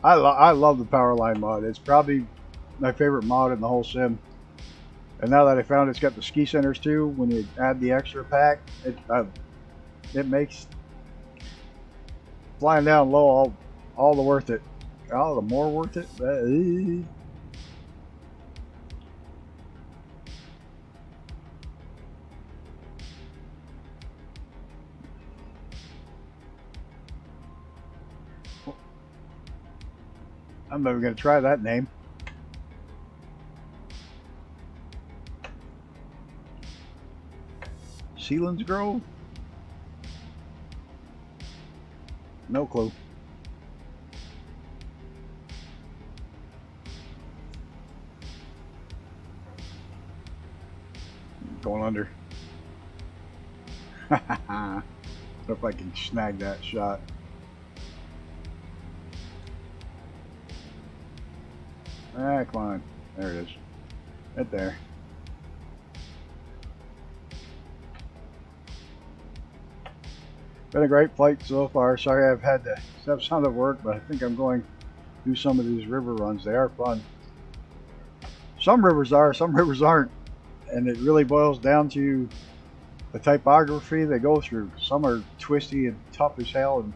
I love the power line mod. It's probably my favorite mod in the whole sim. And now that I found it's got the ski centers too, when you add the extra pack, it makes flying down low, all the worth it. All the more worth it. I'm never going to try that name. Sealands Grove? No clue. Going under. If I can snag that shot. Ah, come on. There it is. Right there. Been a great flight so far. Sorry I've had to have some of work, but I think I'm going to do some of these river runs. They are fun. Some rivers are, some rivers aren't. And it really boils down to the typography they go through. Some are twisty and tough as hell, and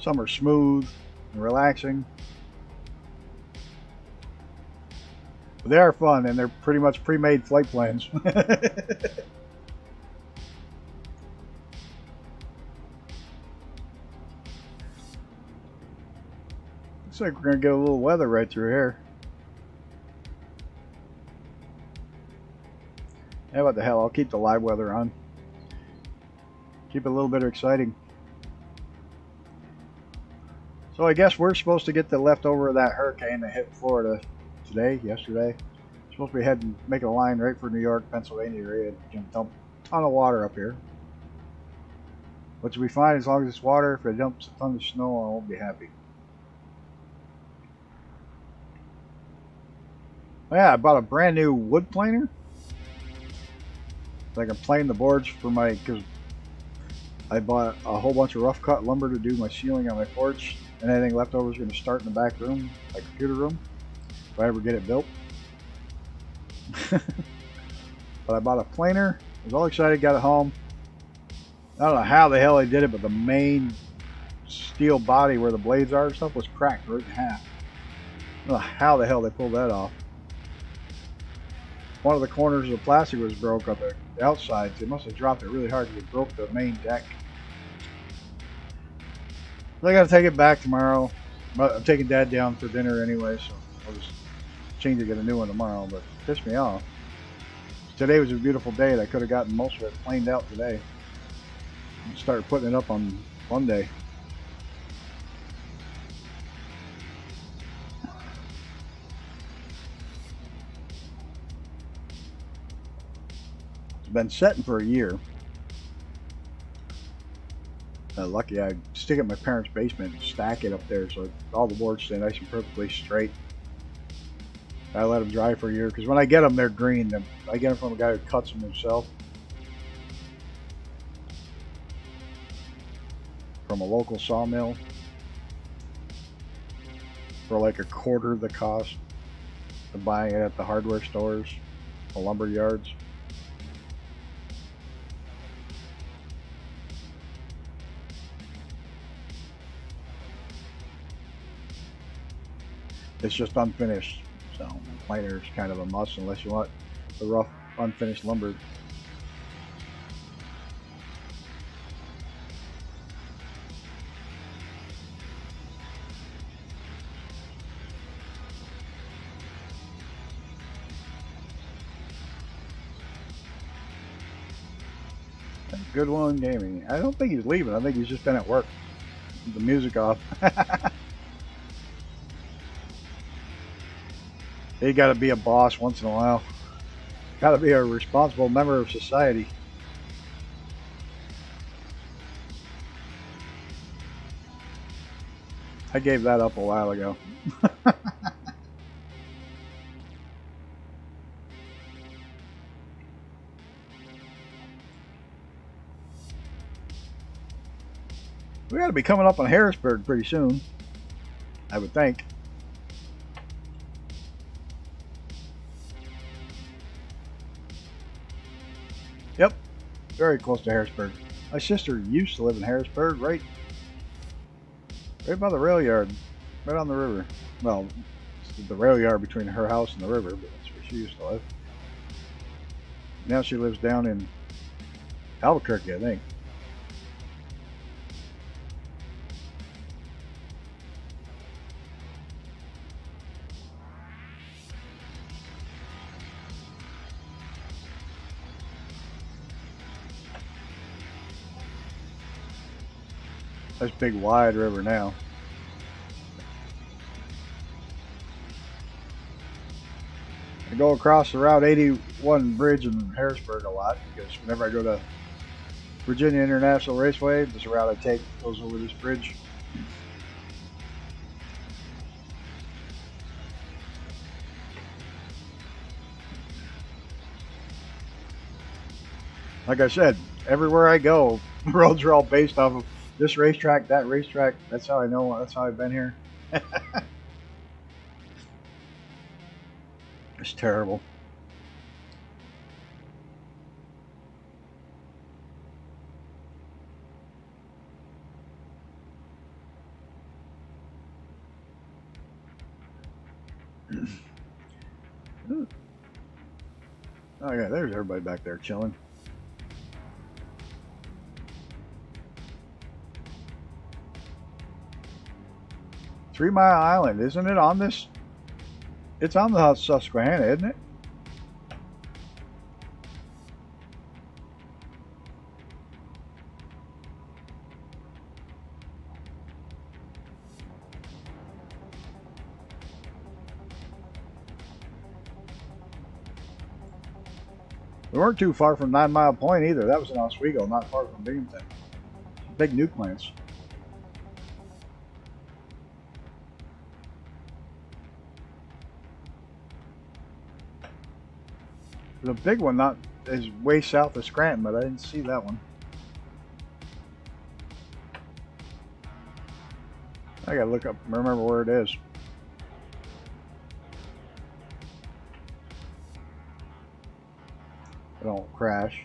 some are smooth and relaxing. But they are fun, and they're pretty much pre-made flight plans. Looks like we're going to get a little weather right through here. Yeah, what the hell, I'll keep the live weather on. Keep it a little bit exciting. So I guess we're supposed to get the leftover of that hurricane that hit Florida yesterday. Supposed to be heading, making a line right for New York, Pennsylvania area. It's going to dump a ton of water up here. Which will be fine as long as it's water. If it dumps a ton of snow, I won't be happy. Oh yeah, I bought a brand new wood planer. So I can plane the boards for my, because I bought a whole bunch of rough cut lumber to do my ceiling on my porch, and anything left over is going to start in the back room, my computer room, if I ever get it built. But I bought a planer. I was all excited, got it home. I don't know how the hell I did it, but the main steel body where the blades are and stuff was cracked right in half. I don't know how the hell they pulled that off. One of the corners of the plastic was broke on the outside. They must have dropped it really hard because it broke the main deck. So I got to take it back tomorrow. But I'm taking Dad down for dinner anyway, so I'll just change it, get a new one tomorrow. But it pissed me off. Today was a beautiful day, and I could have gotten most of it planed out today and started putting it up on Monday. Been setting for a year. Lucky I stick it in my parents' basement and stack it up there so all the boards stay nice and perfectly straight. I let them dry for a year because when I get them, they're green. I get them from a guy who cuts them himself. From a local sawmill. For like a quarter of the cost of buying it at the hardware stores, the lumber yards. It's just unfinished, so planer is kind of a must unless you want the rough, unfinished lumber. Good one, gaming. I don't think he's leaving. I think he's just been at work. The music off. You gotta be a boss once in a while. Gotta be a responsible member of society. I gave that up a while ago. We gotta be coming up on Harrisburg pretty soon, I would think. Yep, very close to Harrisburg. My sister used to live in Harrisburg, right Right by the rail yard. Right on the river. Well, it's the rail yard between her house and the river, but that's where she used to live. Now she lives down in Albuquerque, I think. Nice big wide river now. I go across the Route 81 bridge in Harrisburg a lot because whenever I go to Virginia International Raceway, this route I take goes over this bridge. Like I said, everywhere I go, the roads are all based off of this racetrack, that racetrack. That's how I know. That's how I've been here. It's terrible. Oh yeah, there's everybody back there chilling. Three Mile Island, isn't it on this? It's on the Susquehanna, isn't it? We weren't too far from 9 Mile Point either. That was in Oswego, not far from Binghamton. Big nuke plants. The big one not is way south of Scranton, but I didn't see that one. I gotta look up, remember where it is. I don't crash.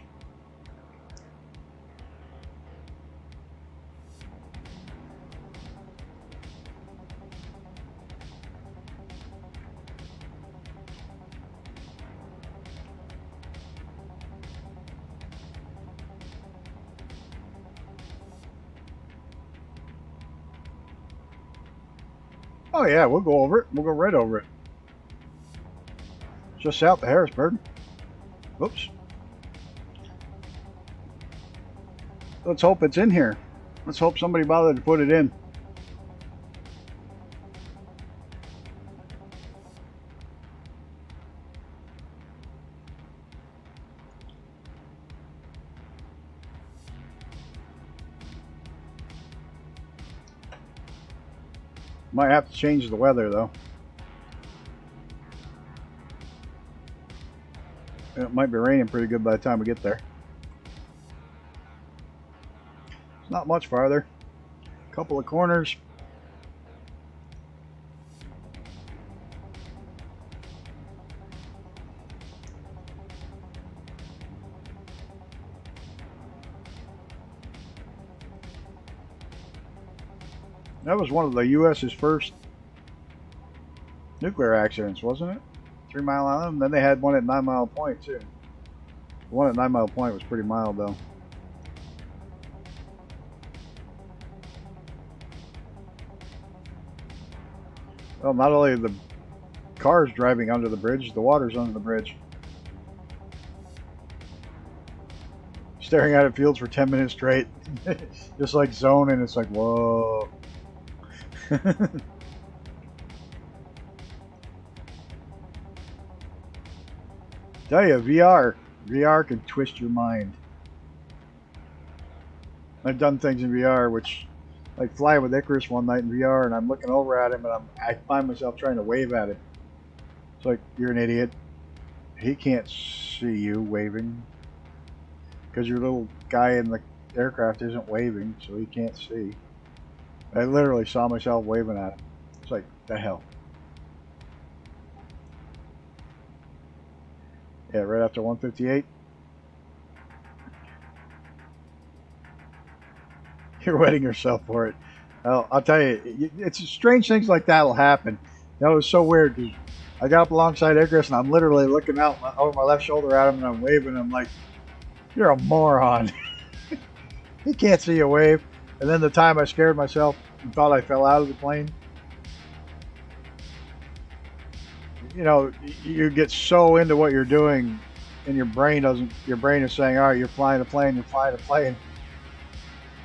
Oh yeah, we'll go over it. We'll go right over it. Just south of Harrisburg. Oops. Let's hope it's in here. Let's hope somebody bothered to put it in. Might have to change the weather though. It might be raining pretty good by the time we get there. It's not much farther. A couple of corners. That was one of the U.S.'s first nuclear accidents, wasn't it? 3 Mile Island. Then they had one at 9 Mile Point too. The one at 9 Mile Point was pretty mild though. Well, not only are the cars driving under the bridge, the water's under the bridge. Staring at it fields for 10 minutes straight. Just like zoning, it's like, whoa. Tell you, VR can twist your mind. I've done things in VR, which, like flying with Icarus one night in VR, and I'm looking over at him, and I find myself trying to wave at him. It's like, you're an idiot. He can't see you waving, because your little guy in the aircraft isn't waving, so he can't see. I literally saw myself waving at him. It's like, the hell. Yeah, right after 158. You're wetting yourself for it. Well, I'll tell you, it's strange things like that will happen. It was so weird because I got up alongside Icarus and I'm literally looking out over my left shoulder at him and I'm waving. I'm like, "You're a moron." He can't see a wave. And then the time I scared myself and thought I fell out of the plane. You know, you get so into what you're doing, and your brain doesn't. Your brain is saying, "All right, you're flying a plane. You're flying a plane."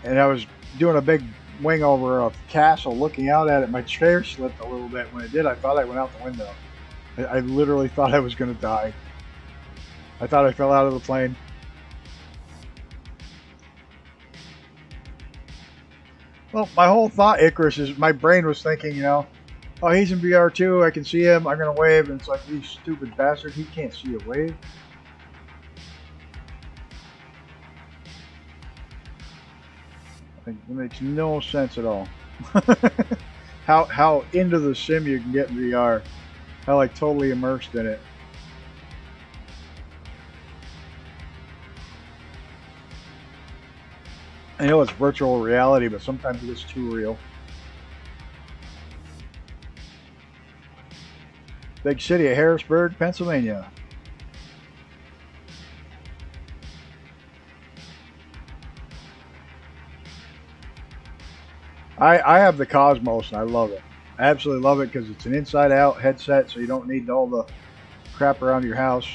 And I was doing a big wing over a castle, looking out at it. My chair slipped a little bit. When it did, I thought I went out the window. I literally thought I was going to die. I thought I fell out of the plane. Well, my whole thought, Icarus, is my brain was thinking, you know, oh, he's in VR2. I can see him. I'm going to wave. And it's like, you stupid bastard. He can't see a wave. It makes no sense at all. how into the sim you can get in VR. How like totally immersed in it. I know it's virtual reality, but sometimes it gets too real. Big city of Harrisburg, Pennsylvania. I have the Cosmos and I love it. I absolutely love it because it's an inside-out headset, so you don't need all the crap around your house.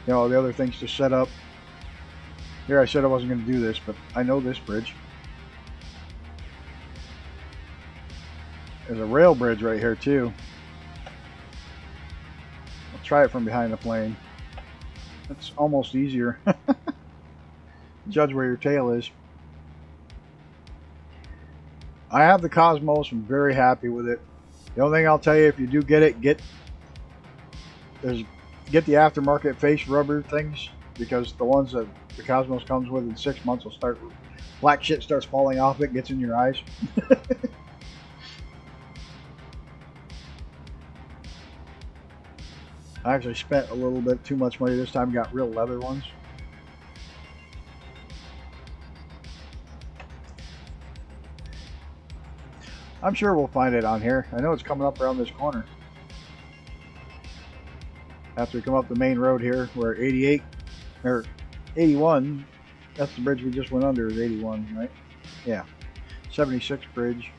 You know, the other things to set up. Here I said I wasn't going to do this, but I know this bridge. There's a rail bridge right here too. I'll try it from behind the plane. It's almost easier. Judge where your tail is. I have the Cosmos. I'm very happy with it. The only thing I'll tell you, if you do get it, get the aftermarket face rubber things, because the ones that the Cosmos comes with in 6 months will start, black shit starts falling off it, gets in your eyes. I actually spent a little bit too much money this time, got real leather ones. I'm sure we'll find it on here. I know it's coming up around this corner. After we come up the main road here, we're 88, or 81. That's the bridge we just went under, is 81, right? Yeah. 76 bridge.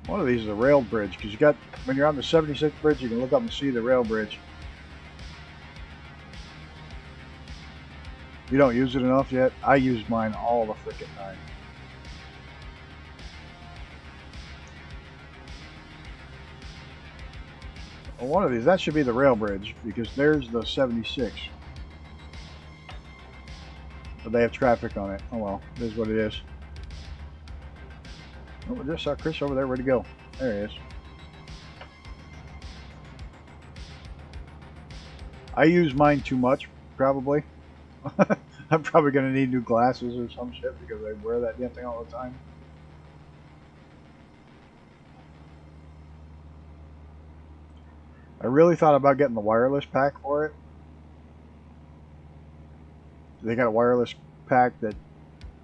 One of these is a rail bridge, because you got, when you're on the 76th bridge, you can look up and see the rail bridge. You don't use it enough yet? I use mine all the freaking time. Well, one of these, that should be the rail bridge, because there's the 76. But they have traffic on it. Oh well, it is what it is. Oh, I just saw Chris over there. Where'd he go? There he is. I use mine too much, probably. I'm probably going to need new glasses or some shit because I wear that damn thing all the time. I really thought about getting the wireless pack for it. They got a wireless pack that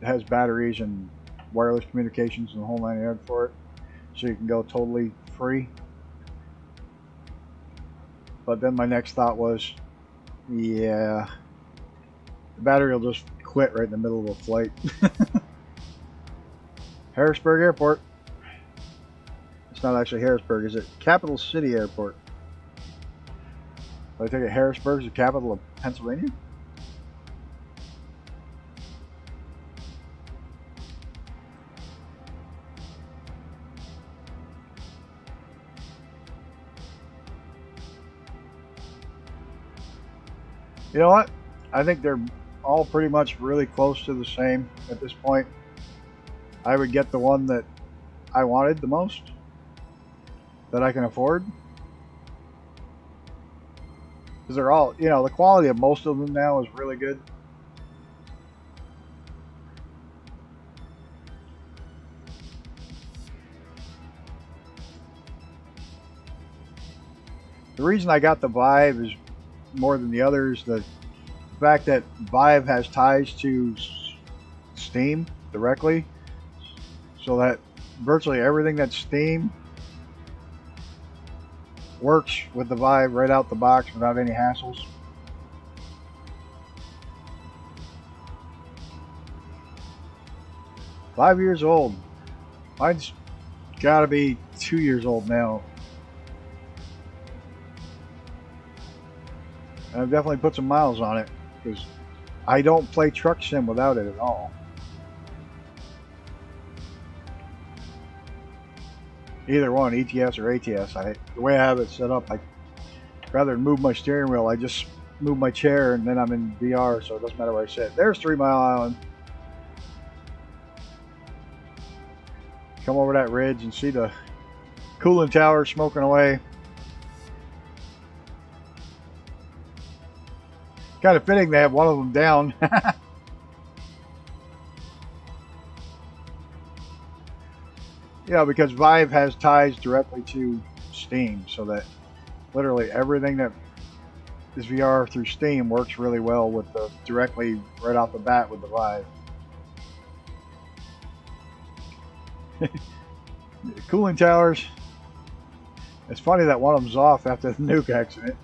has batteries and wireless communications and the whole 9 yards for it, so you can go totally free. But then my next thought was, yeah, the battery will just quit right in the middle of a flight. Harrisburg Airport. It's not actually Harrisburg, is it? Capital City Airport. I take it Harrisburg is the capital of Pennsylvania? You know what? I think they're all pretty much really close to the same at this point. I would get the one that I wanted the most, that I can afford. Because they're all, you know, the quality of most of them now is really good. The reason I got the Vive is more than the others. The fact that Vive has ties to Steam directly, so that virtually everything that's Steam works with the Vive right out the box without any hassles. "5 years old. Mine's gotta be 2 years old now. And I've definitely put some miles on it because I don't play Truck Sim without it at all. Either one, ETS or ATS. The way I have it set up, rather than move my steering wheel, I just move my chair and then I'm in VR, so it doesn't matter where I sit. There's 3 Mile Island. Come over that ridge and see the cooling tower smoking away. Kind of fitting they have one of them down. Yeah, because Vive has ties directly to Steam, so that literally everything that is VR through Steam works really well with the directly right off the bat with the Vive. Cooling towers. It's funny that one of them's off after the nuke accident.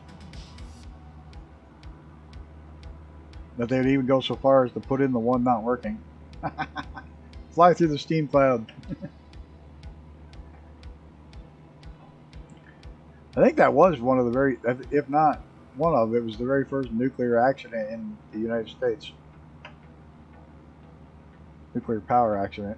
That they'd even go so far as to put in the one not working. Fly through the steam cloud. I think that was one of the very, if not one of, it was the very first nuclear accident in the United States. Nuclear power accident.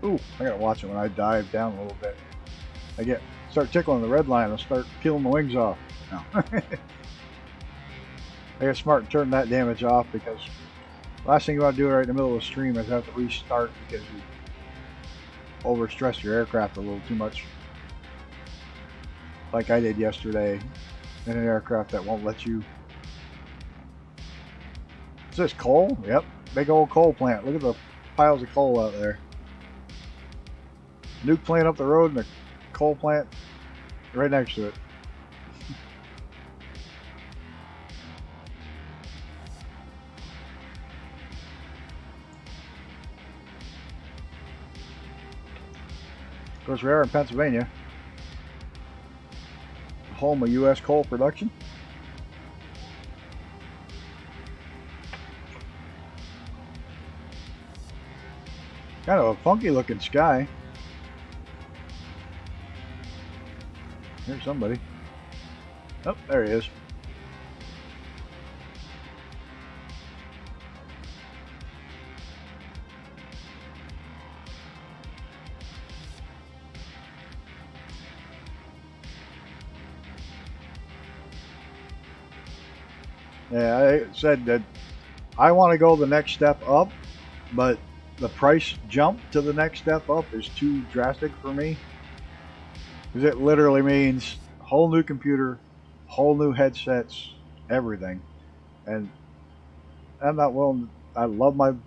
Ooh, I gotta watch it when I dive down a little bit. I start tickling the red line, I'll start peeling the wings off. No. I get smart and turn that damage off, because last thing you want to do right in the middle of the stream is have to restart because you overstress your aircraft a little too much. Like I did yesterday in an aircraft that won't let you. Is this coal? Yep, big old coal plant. Look at the piles of coal out there. Nuke plant up the road and a coal plant right next to it. Of course, we are in Pennsylvania, home of U.S. coal production. Kind of a funky looking sky. There's somebody. Oh, there he is. Yeah, I said that I want to go the next step up, but the price jump to the next step up is too drastic for me. Because it literally means whole new computer, whole new headsets, everything. And I'm not willing. I love mine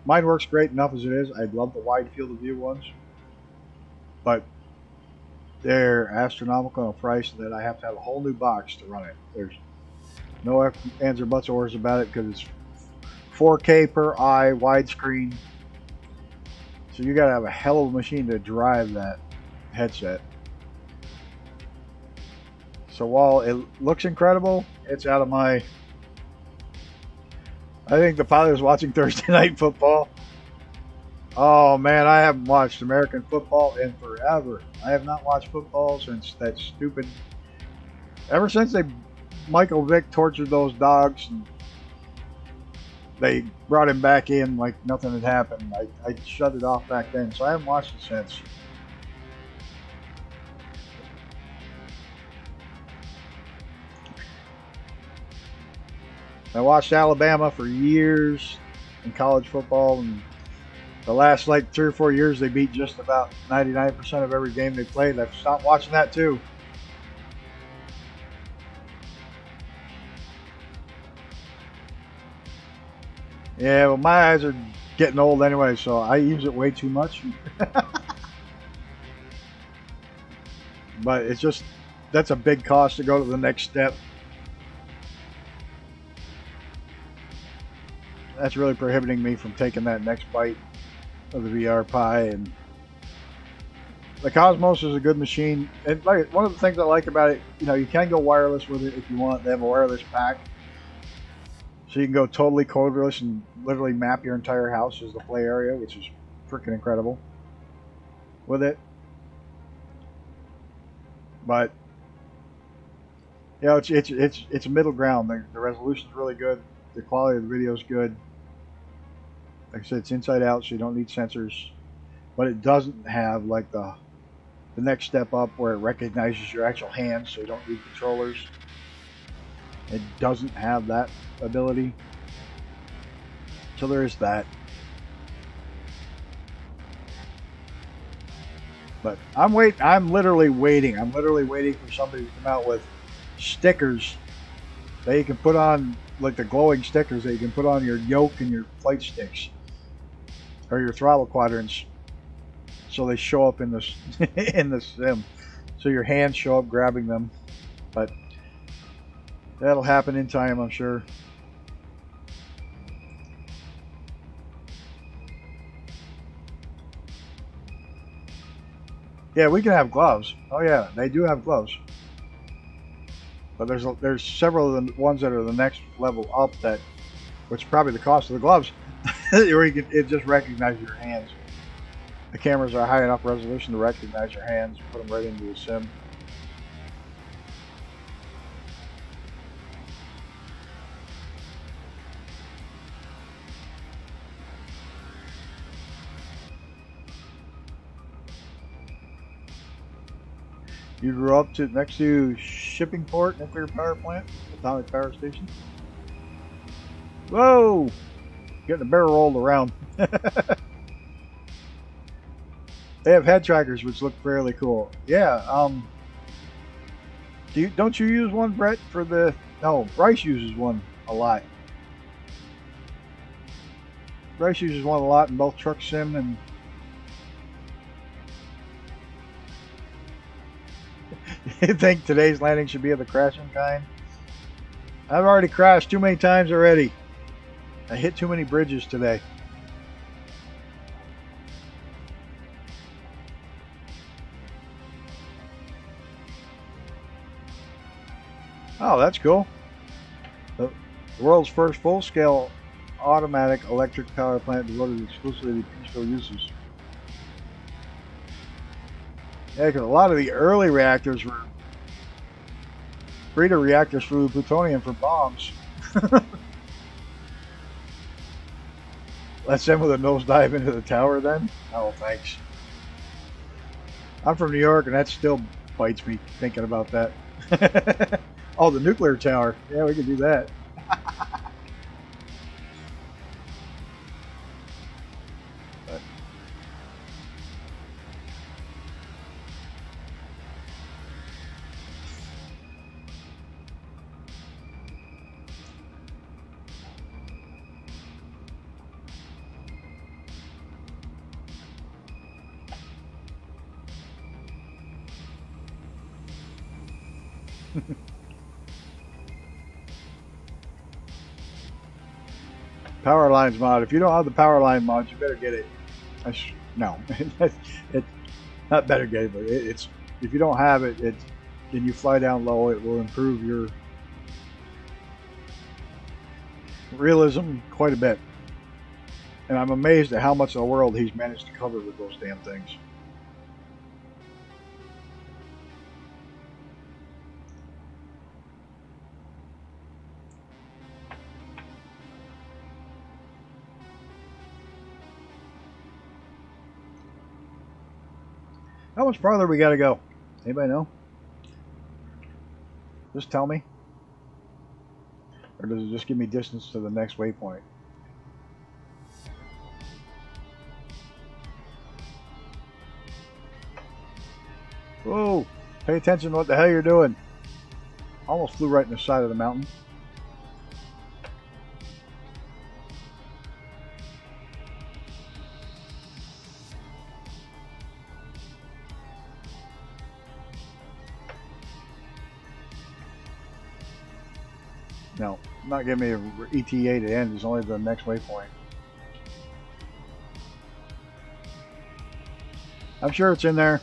works great enough as it is. I love the wide field of view ones, but they're astronomical in price that I have to have a whole new box to run it. There's no ands or buts or ors about it because it's 4K per eye, widescreen. So you got to have a hell of a machine to drive that headset. So while it looks incredible, it's out of my... I think the pilot was watching Thursday Night Football. Oh man, I haven't watched American football in forever. I have not watched football since that stupid... Ever since Michael Vick tortured those dogs and they brought him back in like nothing had happened. I shut it off back then, so I haven't watched it since. I watched Alabama for years, in college football, and the last like 3 or 4 years they beat just about 99% of every game they played. I've stopped watching that too. Yeah, well, my eyes are getting old anyway, so I use it way too much. But it's just, that's a big cost to go to the next step. That's really prohibiting me from taking that next bite of the VR pie. And the Cosmos is a good machine. And like, one of the things I like about it, you know, you can go wireless with it if you want. They have a wireless pack. So you can go totally codeless and literally map your entire house as the play area, which is freaking incredible with it. But you know, it's a middle ground. The resolution's really good. The quality of the video is good. Like I said, it's inside out, so you don't need sensors. But it doesn't have like the next step up where it recognizes your actual hands, so you don't need controllers. It doesn't have that ability. So there is that. But I'm literally waiting. I'm literally waiting for somebody to come out with stickers that you can put on, like the glowing stickers that you can put on your yoke and your flight sticks or your throttle quadrants, so they show up in this in the sim. So your hands show up grabbing them. But that'll happen in time, I'm sure. Yeah, we can have gloves. Oh yeah, they do have gloves. But there's several of the ones that are the next level up, that, which is probably the cost of the gloves, where it just recognizes your hands. The cameras are high enough resolution to recognize your hands, put them right into the sim. You grew up next to shipping port, nuclear power plant, atomic power station. Whoa! Getting a barrel rolled around. They have head trackers which look fairly cool. Yeah. Don't you use one, Brett? For the no, Bryce uses one a lot. Bryce uses one a lot in both Truck Sim and. You think today's landing should be of the crashing kind? I've already crashed too many times already. I hit too many bridges today. Oh, that's cool. The world's first full-scale automatic electric power plant devoted exclusively to peaceful uses. Yeah, because a lot of the early reactors were breeder reactors for plutonium for bombs. Let's end with a nosedive into the tower then? Oh, thanks. I'm from New York and that still bites me thinking about that. Oh, the nuclear tower. Yeah, we could do that. But. Power lines mod. If you don't have the power line mod, you better get it. No, it's not better get it, but it's if you don't have it, and you fly down low, it will improve your realism quite a bit. And I'm amazed at how much of the world he's managed to cover with those damn things. How much farther we gotta go? Anybody know? Just tell me. Or does it just give me distance to the next waypoint? Whoa! Pay attention to what the hell you're doing. Almost flew right in the side of the mountain. No, not giving me a ETA to end. It's only the next waypoint. I'm sure it's in there.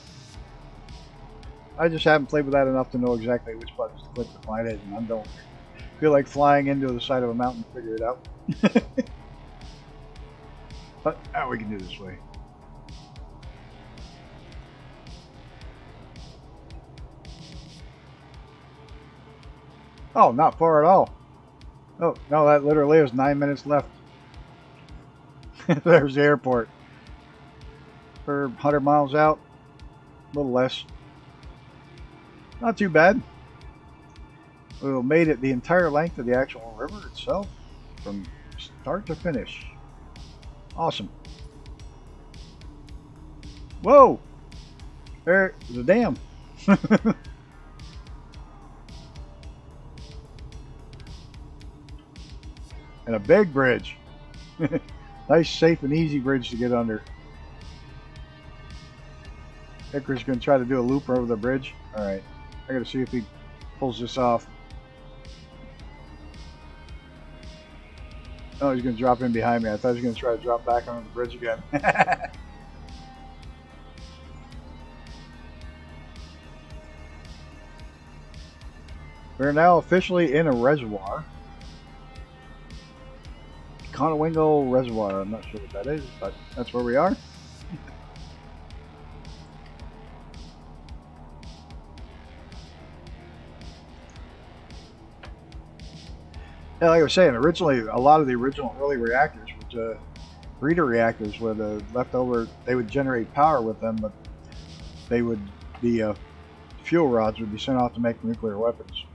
I just haven't played with that enough to know exactly which buttons to click to find it, and I don't feel like flying into the side of a mountain to figure it out. But we can do this way. Oh, not far at all. Oh, no, that literally is 9 minutes left. There's the airport. We're 100 miles out. A little less. Not too bad. We made it the entire length of the actual river itself. From start to finish. Awesome. Whoa! There's a dam. And a big bridge. Nice, safe, and easy bridge to get under. Hickory's going to try to do a loop over the bridge. Alright. I got to see if he pulls this off. Oh, he's going to drop in behind me. I thought he was going to try to drop back onto the bridge again. We're now officially in a reservoir. Conowingo Reservoir. I'm not sure what that is, but that's where we are. Yeah, like I was saying, originally a lot of the original early reactors were breeder reactors where the leftover, they would generate power with them, but they would, the fuel rods would be sent off to make nuclear weapons.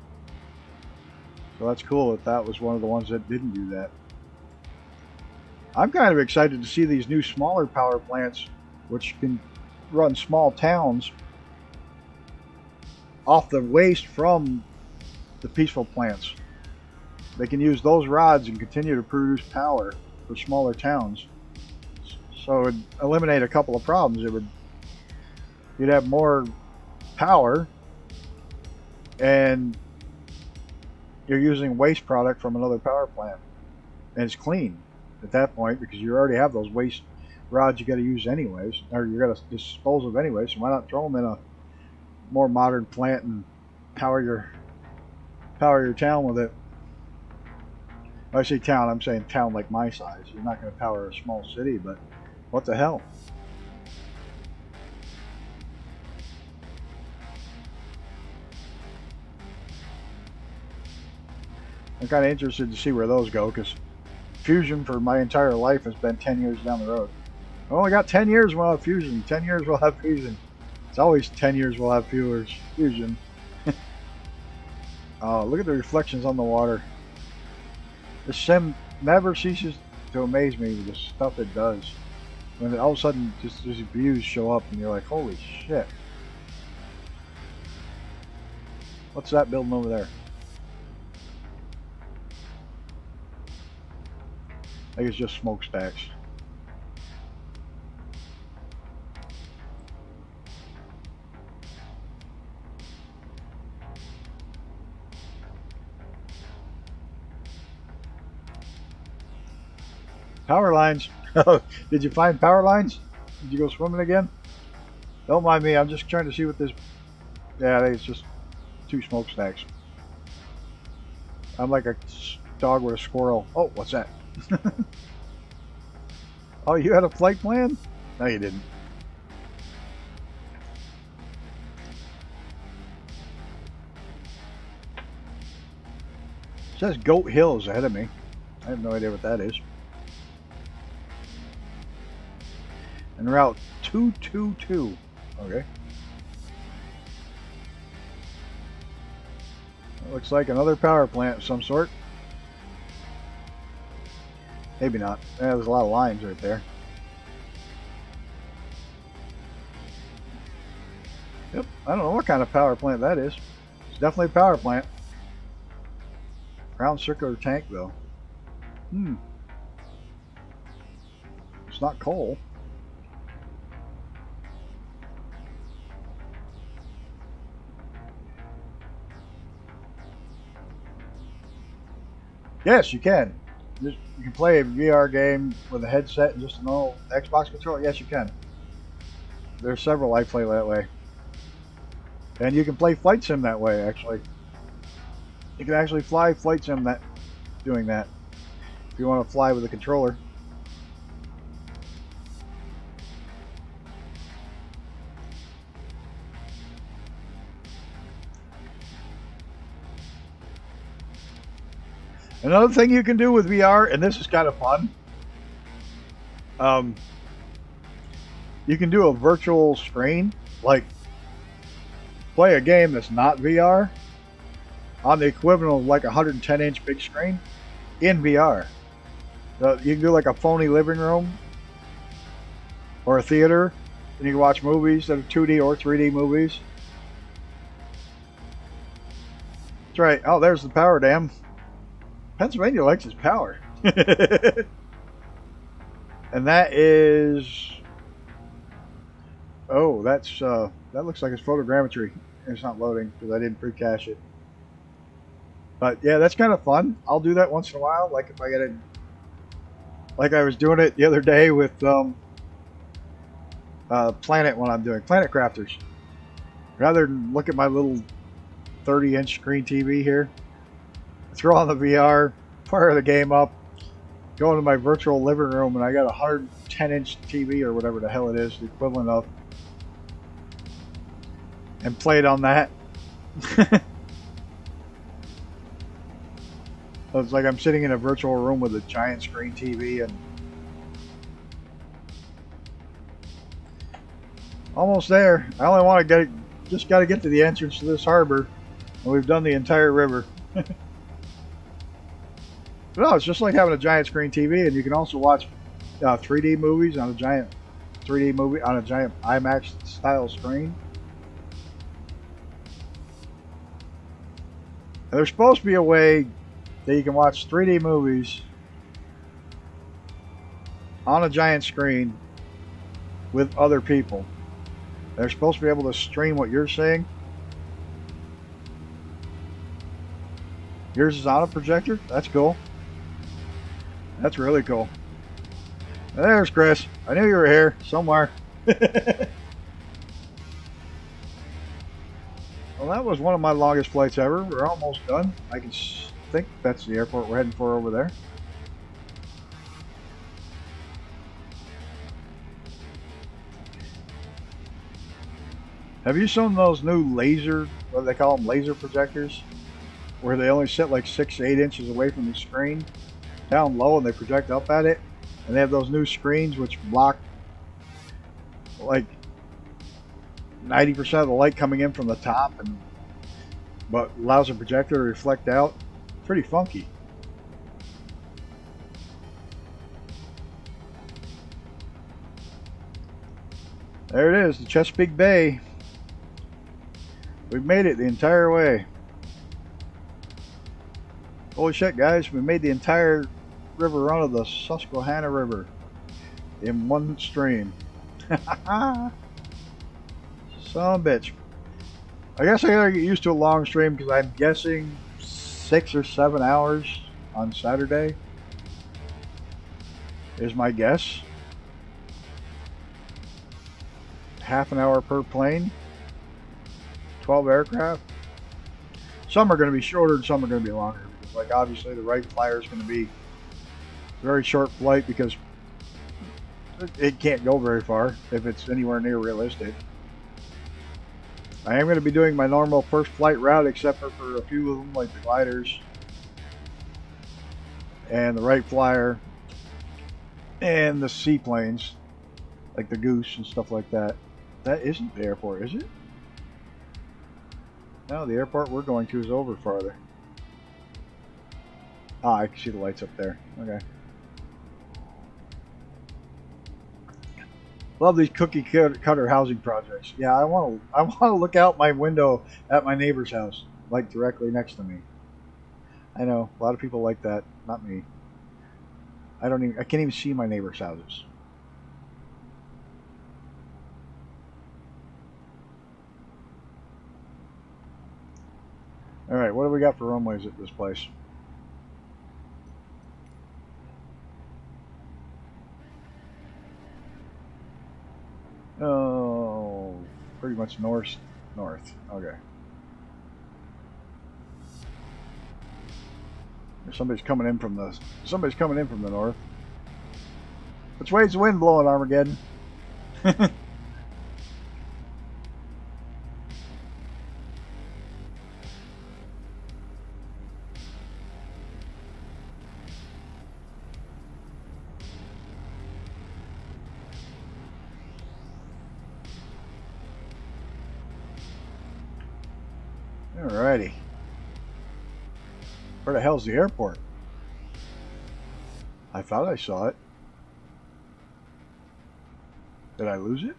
So that's cool that that was one of the ones that didn't do that. I'm kind of excited to see these new smaller power plants which can run small towns off the waste from the peaceful plants. They can use those rods and continue to produce power for smaller towns. So it would eliminate a couple of problems. You'd have more power, and you're using waste product from another power plant, and it's clean at that point because you already have those waste rods you got to use anyways, or you got to dispose of anyways. So why not throw them in a more modern plant and power your town with it? When I say town, I'm saying town like my size. You're not going to power a small city, but what the hell? I'm kind of interested to see where those go, because fusion for my entire life has been 10 years down the road. Oh, I got 10 years we'll have fusion. 10 years we'll have fusion. It's always 10 years we'll have fusion. Oh, look at the reflections on the water. This sim never ceases to amaze me with the stuff it does. When all of a sudden just these views show up and you're like, holy shit. What's that building over there? I think it's just smokestacks. Power lines. Did you find power lines? Did you go swimming again? Don't mind me. I'm just trying to see what this. Yeah, it's just 2 smokestacks. I'm like a dog with a squirrel. Oh, what's that? Oh, you had a flight plan? No, you didn't. It says Goat Hills ahead of me. I have no idea what that is. And route 222. Okay. That looks like another power plant of some sort. Maybe not. Yeah, there's a lot of lines right there. Yep, I don't know what kind of power plant that is. It's definitely a power plant. Round circular tank though. It's not coal. Yes, you can. You can play a VR game with a headset and just a normal Xbox controller. Yes, you can. There's several I play that way. And you can play Flight Sim that way, actually. You can actually fly Flight Sim doing that. If you want to fly with a controller. Another thing you can do with VR, and this is kind of fun, you can do a virtual screen, like play a game that's not VR on the equivalent of like a 110-inch big screen in VR. So you can do like a phony living room or a theater, and you can watch movies that are 2D or 3D movies. That's right. Oh, there's the power dam. Pennsylvania likes its power. And that is... Oh, that's that looks like it's photogrammetry. It's not loading because I didn't pre-cache it. But yeah, that's kind of fun. I'll do that once in a while. Like if I get it... Like I was doing it the other day with Planet when I'm doing Planet Crafters. Rather than look at my little 30-inch screen TV here, throw on the VR, fire the game up, go into my virtual living room, and I got a 110-inch TV or whatever the hell it is, the equivalent of, and play it on that. It's like I'm sitting in a virtual room with a giant screen TV and almost there. I only want to just got to get to the entrance to this harbor, and we've done the entire river. No, it's just like having a giant screen TV, and you can also watch 3D movies on a giant IMAX style screen. And there's supposed to be a way that you can watch 3D movies on a giant screen with other people. They're supposed to be able to stream what you're seeing. Yours is on a projector? That's cool. That's really cool. There's Chris. I knew you were here somewhere. Well, that was one of my longest flights ever. We're almost done. I can think that's the airport we're heading for over there. Have you seen those new laser, what do they call them, laser projectors? Where they only sit like 6 to 8 inches away from the screen, down low, and they project up at it. And they have those new screens which block like 90% of the light coming in from the top, but allows the projector to reflect out. Pretty funky. There it is, the Chesapeake Bay. We've made it the entire way. Holy shit, guys, we made the entire river run of the Susquehanna River in one stream. Son of a bitch. I guess I gotta get used to a long stream because I'm guessing 6 or 7 hours on Saturday is my guess. Half an hour per plane. 12 aircraft. Some are going to be shorter and some are going to be longer. Because, like, obviously the Wright Flyer is going to be a very short flight because it can't go very far if it's anywhere near realistic. I am going to be doing my normal first flight route except for a few of them, like the gliders and the Wright Flyer and the seaplanes, like the Goose and stuff like that. That isn't the airport, is it? No, the airport we're going to is over farther. Ah, I can see the lights up there. Okay. Love these cookie cutter housing projects. Yeah, I want to look out my window at my neighbor's house, like directly next to me. I know a lot of people like that. Not me. I can't even see my neighbor's houses. All right, what do we got for runways at this place? Oh, pretty much north. Okay. Somebody's coming in from the north. Which way's the wind blowing, Armageddon? Alrighty. Where the hell's the airport? I thought I saw it. Did I lose it?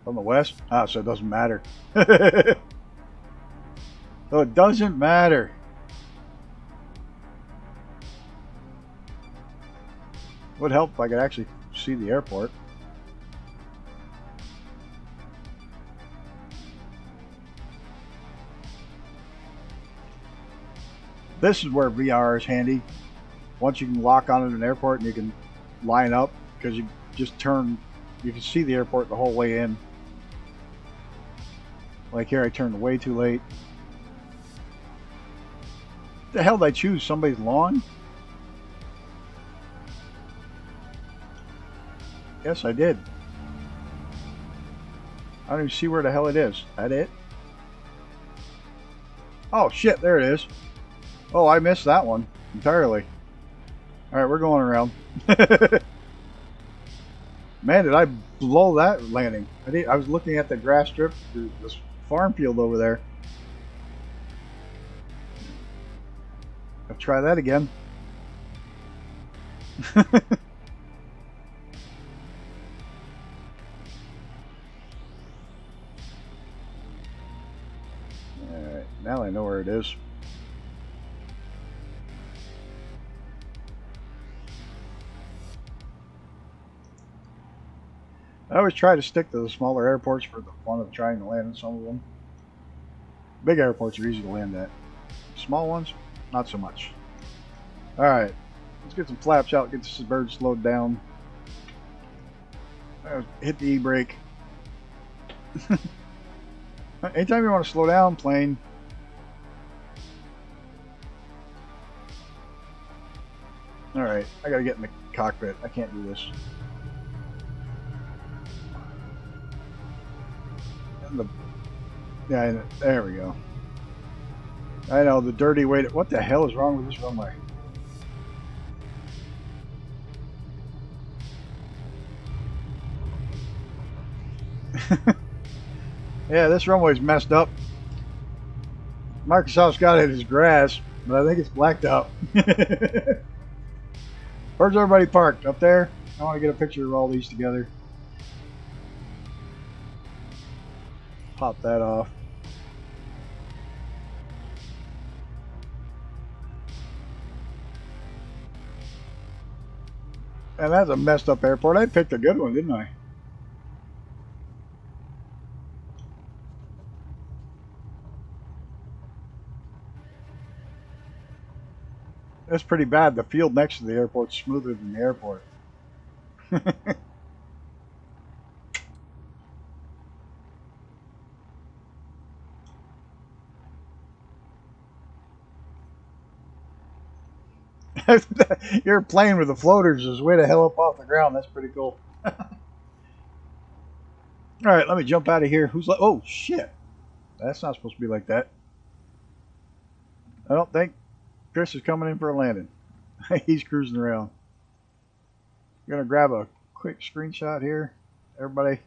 On the west? Ah, so it doesn't matter. So it doesn't matter. Would help if I could actually see the airport. This is where VR is handy. Once you can lock onto an airport and you can line up, because you just turn, you can see the airport the whole way in. Like here, I turned way too late. What the hell did I choose? Somebody's lawn? Yes, I did. I don't even see where the hell it is. That it? Oh shit, there it is. Oh, I missed that one entirely. Alright, we're going around. Man, did I blow that landing. I was looking at the grass strip, this farm field over there. I'll try that again. Alright, now I know where it is. I always try to stick to the smaller airports for the fun of trying to land in some of them. Big airports are easy to land at. Small ones, not so much. Alright, let's get some flaps out, get this bird slowed down. Hit the e-brake. Anytime you want to slow down, plane. Alright, I gotta get in the cockpit. I can't do this. Yeah, there we go. I know, the dirty way to... What the hell is wrong with this runway? Yeah, this runway's messed up. Microsoft's got it as grass, but I think it's blacked out. Where's everybody parked? Up there? I want to get a picture of all these together. Pop that off. And that's a messed up airport. I picked a good one, didn't I? That's pretty bad. The field next to the airport's smoother than the airport. You're playing with the floaters is way the hell up off the ground. That's pretty cool. Alright, let me jump out of here. Who's like, oh shit. That's not supposed to be like that. I don't think Chris is coming in for a landing. He's cruising around. I'm gonna grab a quick screenshot here. Everybody.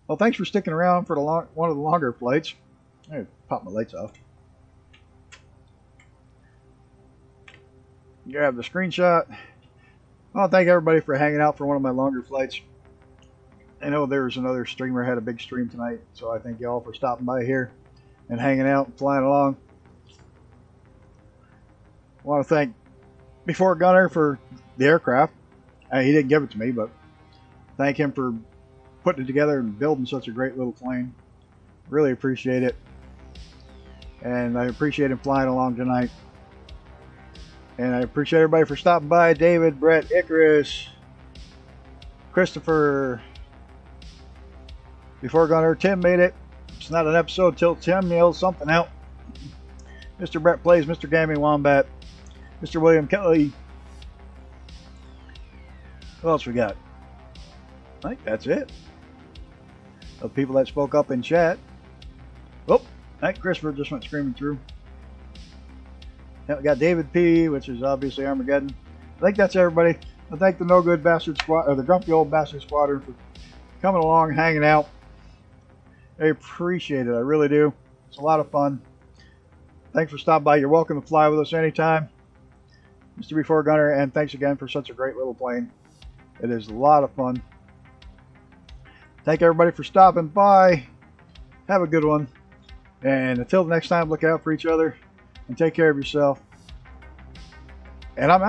Well, thanks for sticking around for the one of the longer flights. I pop my lights off. Grab the screenshot. I want to thank everybody for hanging out for one of my longer flights. I know there's another streamer had a big stream tonight, so I thank y'all for stopping by here and hanging out and flying along. I want to thank Before Gunner for the aircraft. He didn't give it to me, but thank him for putting it together and building such a great little plane. Really appreciate it. And I appreciate him flying along tonight. And I appreciate everybody for stopping by. David, Brett, Icarus, Christopher, Before Gunner, Tim made it. It's not an episode till Tim yells something out. Mr. Brett Plays, Mr. Gammy Wombat, Mr. William Kelly. What else we got? I think that's it. The people that spoke up in chat. Oh, I think Christopher just went screaming through. Yeah, we got David P, which is obviously Armageddon. I think that's everybody. I thank the No Good Bastard Squad, or the Grumpy Old Bastard Squadron, for coming along, hanging out. I appreciate it. I really do. It's a lot of fun. Thanks for stopping by. You're welcome to fly with us anytime, Mr. Before Gunner, and thanks again for such a great little plane. It is a lot of fun. Thank everybody for stopping by. Have a good one. And until the next time, look out for each other and take care of yourself. And I'm out.